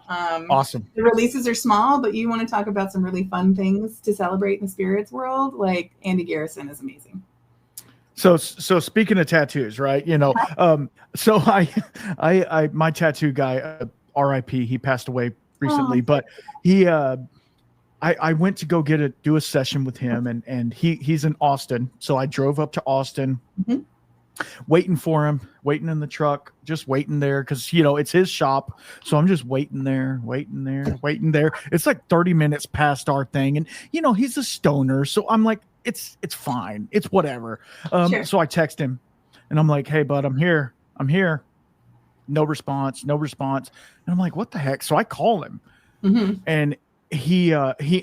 Awesome. The releases are small, but you want to talk about some really fun things to celebrate in the spirits world. Like Andy Garrison is amazing. So speaking of tattoos, right? So I my tattoo guy, RIP, he passed away recently, but he, I went to go do a session with him, and he's in Austin. So I drove up to Austin, waiting for him, waiting in the truck, just waiting there. Cause it's his shop. So I'm just waiting there. It's like 30 minutes past our thing. And he's a stoner. So I'm like, it's fine. It's whatever. Sure. So I text him and I'm like, hey bud, I'm here. No response. And I'm like, what the heck? So I call him and he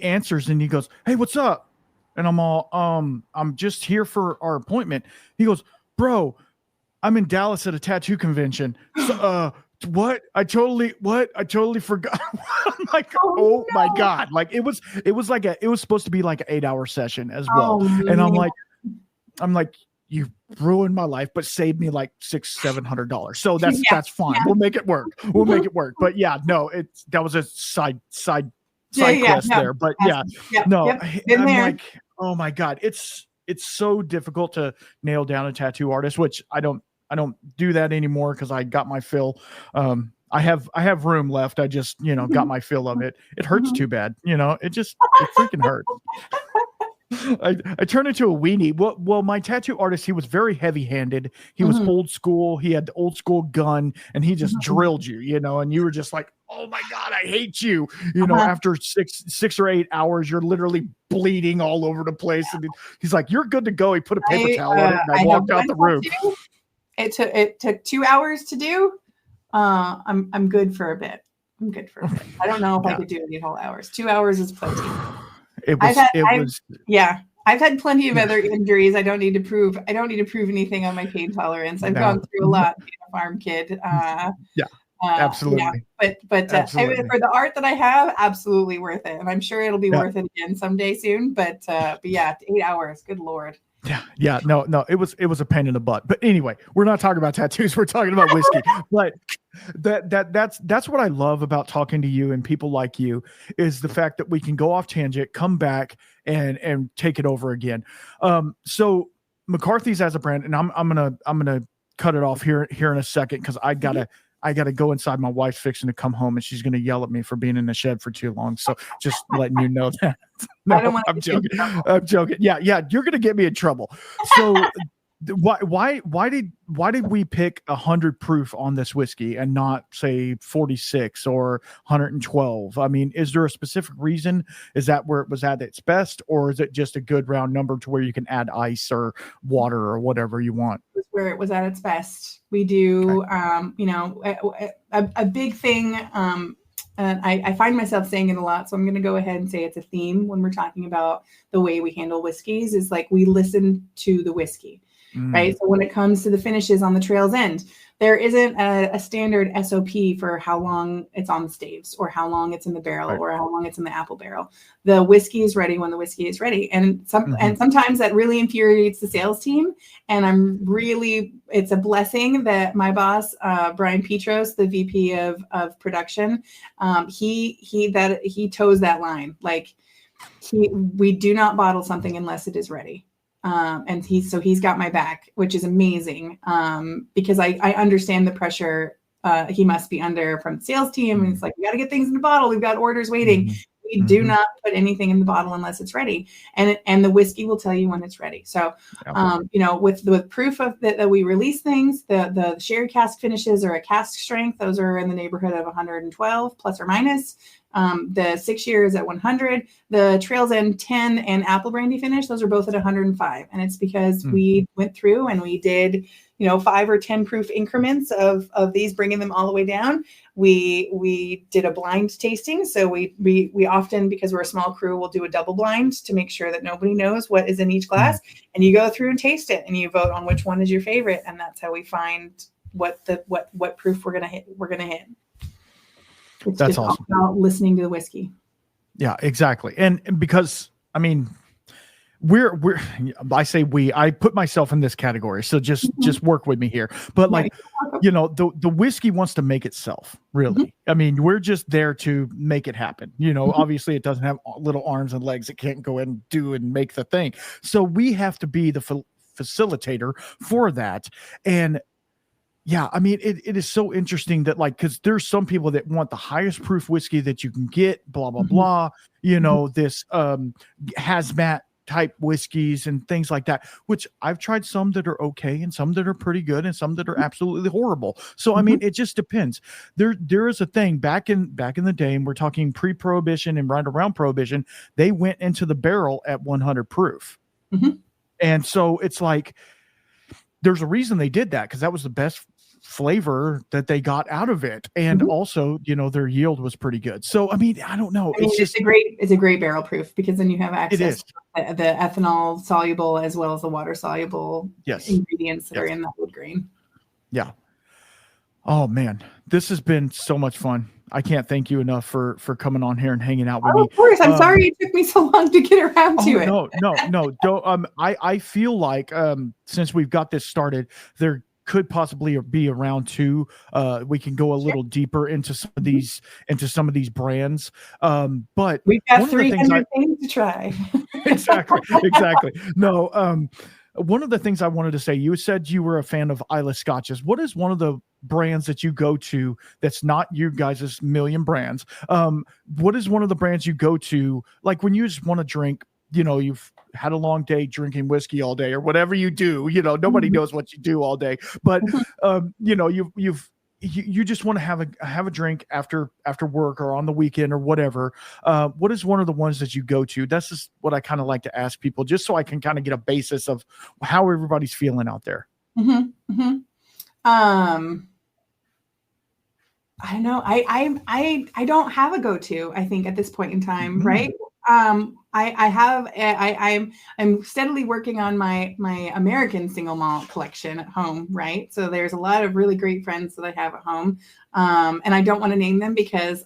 answers and he goes, hey, what's up? And I'm all, I'm just here for our appointment. He goes, bro, I'm in Dallas at a tattoo convention. So, I totally forgot. I'm like, oh no. my God. Like it was supposed to be like an 8-hour session as well. Oh, And I'm man. like, you ruined my life, but saved me like $600-700. So that's Yeah. fine. Yeah. We'll make it work. But yeah, no, that was a side quest there. But yeah, no, Been I'm there. like, oh my God, it's so difficult to nail down a tattoo artist, which I don't do that anymore because I got my fill. I have room left. I just, got my fill of it. It hurts too bad. It freaking hurts. I turned into a weenie. Well, my tattoo artist, he was very heavy-handed. He was old school. He had the old school gun, and he just drilled you, and you were just like, oh my God, I hate you. After 6 or 8 hours, you're literally bleeding all over the place. And he's like, you're good to go. He put a paper towel on it, and I walked out the room. It took 2 hours to do. I'm good for a bit. I don't know if I could do the whole hours. 2 hours is plenty. I've had plenty of other injuries. I don't need to prove anything on my pain tolerance. I've gone through a lot being a farm kid. Absolutely. Yeah. But Absolutely. for the art that I have, absolutely worth it. And I'm sure it'll be worth it again someday soon. But yeah, 8 hours. Good Lord. Yeah. No, it was a pain in the butt. But anyway, we're not talking about tattoos. We're talking about whiskey. But that's what I love about talking to you and people like you is the fact that we can go off tangent, come back and take it over again. So McCarthy's as a brand, and I'm gonna cut it off here in a second because I gotta go inside. My wife's fixing to come home and she's gonna yell at me for being in the shed for too long. So just letting you know that. No, I'm joking. I'm joking. Yeah. You're gonna get me in trouble. So why did we pick 100 proof on this whiskey and not say 46 or 112? I mean, is there a specific reason? Is that where it was at its best, or is it just a good round number to where you can add ice or water or whatever you want? Where it was at its best. We do, a big thing. And I find myself saying it a lot, so I'm going to go ahead and say it's a theme when we're talking about the way we handle whiskeys is like we listen to the whiskey, right? So when it comes to the finishes on the trail's end, there isn't a standard SOP for how long it's on the staves or how long it's in the barrel or how long it's in the apple barrel. The whiskey is ready when the whiskey is ready. And sometimes that really infuriates the sales team. And it's a blessing that my boss, Brian Petros, the VP of production, he toes that line. Like we do not bottle something unless it is ready. And he's got my back, which is amazing. Because I understand the pressure he must be under from the sales team. And it's like, we got to get things in the bottle. We've got orders waiting. We do not put anything in the bottle unless it's ready. And the whiskey will tell you when it's ready. So, with proof of that we release things, the sherry cask finishes are a cask strength. Those are in the neighborhood of 112 plus or minus. The 6 years at 100, the Trails End 10 and apple brandy finish, those are both at 105. And it's because we went through and we did, 5 or 10 proof increments of these, bringing them all the way down. We did a blind tasting. So we often, because we're a small crew, we'll do a double blind to make sure that nobody knows what is in each glass. And you go through and taste it and you vote on which one is your favorite. And that's how we find what proof we're going to hit. It's That's just awesome. About listening to the whiskey. Yeah, exactly. And because, I mean, I put myself in this category. So just work with me here. But the whiskey wants to make itself, really. I mean, we're just there to make it happen. Obviously it doesn't have little arms and legs. It can't go in and do and make the thing. So we have to be the facilitator for that. And yeah, I mean, it is so interesting that because there's some people that want the highest proof whiskey that you can get, blah, blah, blah, this hazmat type whiskeys and things like that, which I've tried some that are okay and some that are pretty good and some that are absolutely horrible. So, I mean, it just depends. There is a thing back in the day, and we're talking pre-prohibition and right around prohibition, they went into the barrel at 100 proof. And so it's like, there's a reason they did that because that was the best flavor that they got out of it, and also their yield was pretty good. So I mean, I don't know. It's a great barrel proof because then you have access to the ethanol soluble as well as the water soluble ingredients that are in that wood grain. Yeah. Oh man, this has been so much fun. I can't thank you enough for coming on here and hanging out with Oh, me. of course. I'm sorry it took me so long to get around to it. No. Don't, I feel like since we've got this started, there could possibly be around two. We can go a little deeper into some of these brands. But we've got one 300 things to try. exactly. No, one of the things I wanted to say, you said you were a fan of Isla Scotches. What is one of the brands that you go to that's not you guys' million brands? What is one of the brands you go to, like when you just want to drink, you've had a long day drinking whiskey all day or whatever you do, nobody knows what you do all day, but you just want to have a drink after work or on the weekend or whatever. What is one of the ones that you go to? That's just what I kind of like to ask people, just so I can kind of get a basis of how everybody's feeling out there. I know I don't have a go-to, I think, at this point in time, right? I'm steadily working on my American single malt collection at home, right? So there's a lot of really great friends that I have at home, and I don't want to name them because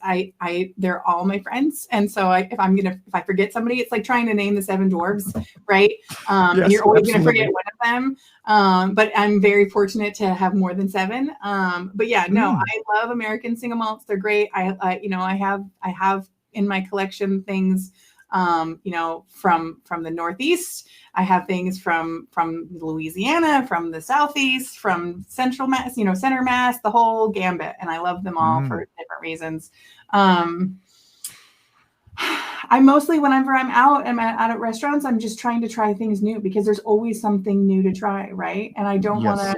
they're all my friends, and so if I forget somebody, it's like trying to name the seven dwarves, right? Yes, and you're always going to absolutely. forget one of them. But I'm very fortunate to have more than seven. But yeah, no, I love American single malts. They're great. I have in my collection things, from the Northeast. I have things from Louisiana, from the Southeast, from Central Mass, Center Mass, the whole gambit. And I love them all for different reasons. I mostly, whenever I'm out at restaurants, I'm just trying to try things new because there's always something new to try, right? And I don't want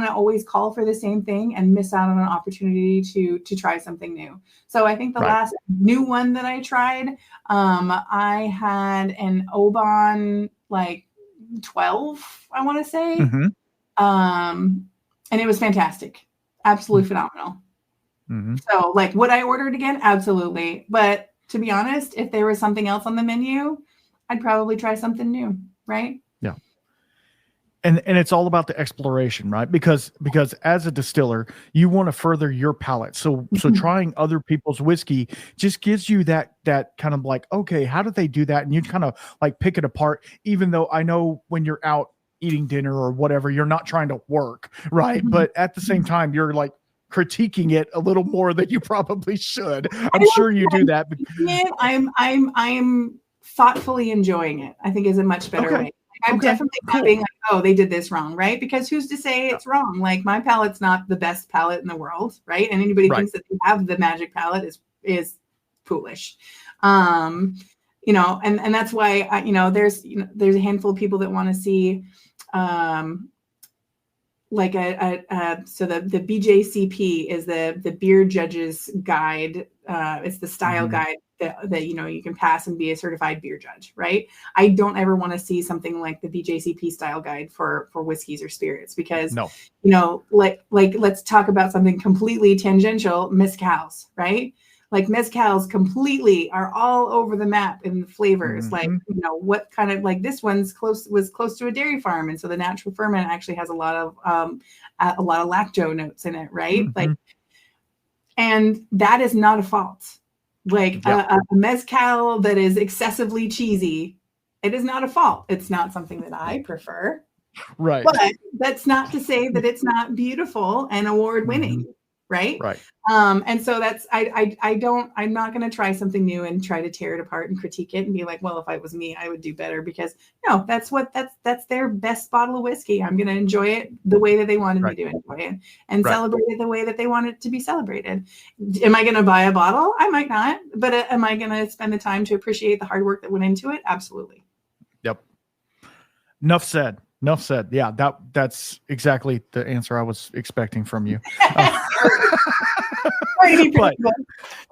to always call for the same thing and miss out on an opportunity to try something new. So I think the last new one that I tried, I had an Oban like 12, I want to say. And it was fantastic. Absolutely phenomenal. So like, would I order it again? Absolutely. But to be honest, if there was something else on the menu, I'd probably try something new, right? Yeah. And it's all about the exploration, right? Because as a distiller, you want to further your palate. So trying other people's whiskey just gives you that kind of like, okay, how did they do that? And you kind of like pick it apart, even though I know when you're out eating dinner or whatever, you're not trying to work, right? But at the same time, you're like critiquing it a little more than you probably should. I'm sure you do that. I'm thoughtfully enjoying it, I think, is a much better way. I'm definitely not being like, oh, they did this wrong, right? Because who's to say it's wrong? Like, my palate's not the best palate in the world, right? And anybody thinks that they have the magic palate is foolish. And that's why there's a handful of people that want to see like so the BJCP is the beer judges guide. It's the style guide that you can pass and be a certified beer judge, right? I don't ever want to see something like the BJCP style guide for whiskeys or spirits because let's talk about something completely tangential, mezcals, right? Like mezcals completely are all over the map in the flavors. Like, what kind of, like, this one's was close to a dairy farm. And so the natural ferment actually has a lot of lacto notes in it. Right. Like, and that is not a fault. Like a mezcal that is excessively cheesy, it is not a fault. It's not something that I prefer. Right. But that's not to say that it's not beautiful and award winning. Right. And so that's, I'm not going to try something new and try to tear it apart and critique it and be like, well, if I was me, I would do better, because no, that's their best bottle of whiskey. I'm going to enjoy it the way that they wanted me to enjoy it and celebrate it the way that they want it to be celebrated. Am I going to buy a bottle? I might not, but am I going to spend the time to appreciate the hard work that went into it? Absolutely. Yep. Enough said. Yeah, that's exactly the answer I was expecting from you. But,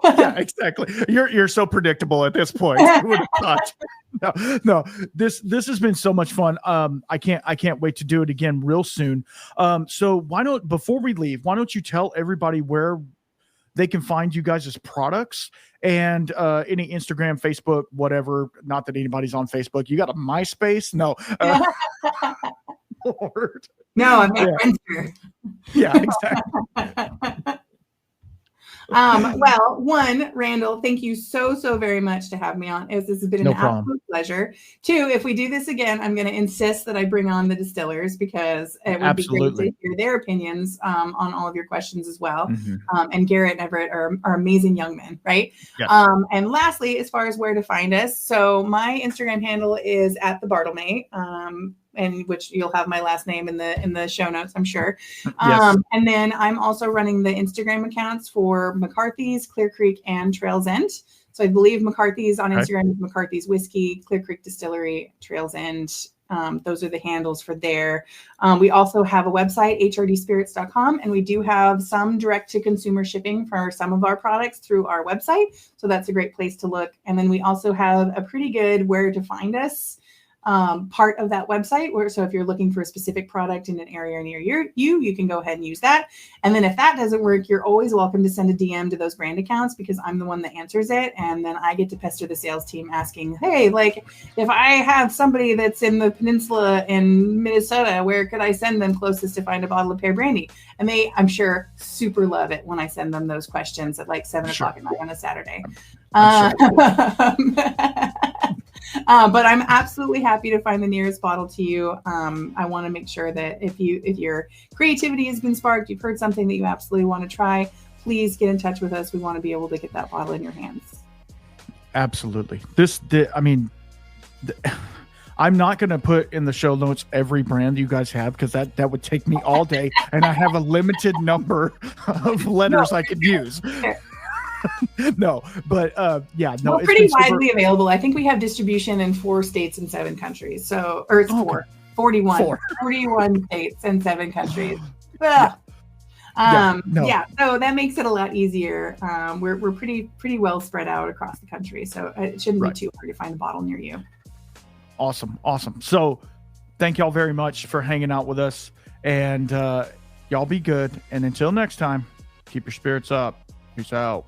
yeah, exactly. You're so predictable at this point. I would have thought. No. This has been so much fun. I can't wait to do it again real soon. So before we leave, why don't you tell everybody where they can find you guys' products and any Instagram, Facebook, whatever. Not that anybody's on Facebook. You got a MySpace? No. Lord. No, I'm not Friendster. Yeah, exactly. Well, one, Randall, thank you so very much to have me on. This has been an absolute pleasure. Two, if we do this again, I'm going to insist that I bring on the distillers because it would be great to hear their opinions on all of your questions as well. And Garrett and Everett are amazing young men, right? Yes. And lastly, as far as where to find us, so my Instagram handle is @the Bartlemay. And which you'll have my last name in the show notes, I'm sure. Yes. And then I'm also running the Instagram accounts for McCarthy's, Clear Creek, and Trails End. So I believe McCarthy's on Instagram is McCarthy's Whiskey, Clear Creek Distillery, Trails End. Those are the handles for there. We also have a website, hrdspirits.com, and we do have some direct-to-consumer shipping for some of our products through our website. So that's a great place to look. And then we also have a pretty good where to find us part of that website so if you're looking for a specific product in an area near you can go ahead and use that. And then if that doesn't work, you're always welcome to send a DM to those brand accounts because I'm the one that answers it. And then I get to pester the sales team asking, hey, like if I have somebody that's in the peninsula in Minnesota, where could I send them closest to find a bottle of pear brandy? And they, I'm sure, super love it when I send them those questions at like 7 o'clock at night on a Saturday. But I'm absolutely happy to find the nearest bottle to you. I want to make sure that if your creativity has been sparked, you've heard something that you absolutely want to try, please get in touch with us. We want to be able to get that bottle in your hands. Absolutely. I'm not going to put in the show notes every brand you guys have because that would take me all day, and I have a limited number of letters I could use. No, but we're pretty widely available. I think we have distribution in 4 states and 7 countries. So, or it's 41 states and 7 countries. So that makes it a lot easier. We're pretty well spread out across the country, so it shouldn't be too hard to find a bottle near you. Awesome. So, thank y'all very much for hanging out with us, and y'all be good. And until next time, keep your spirits up. Peace out.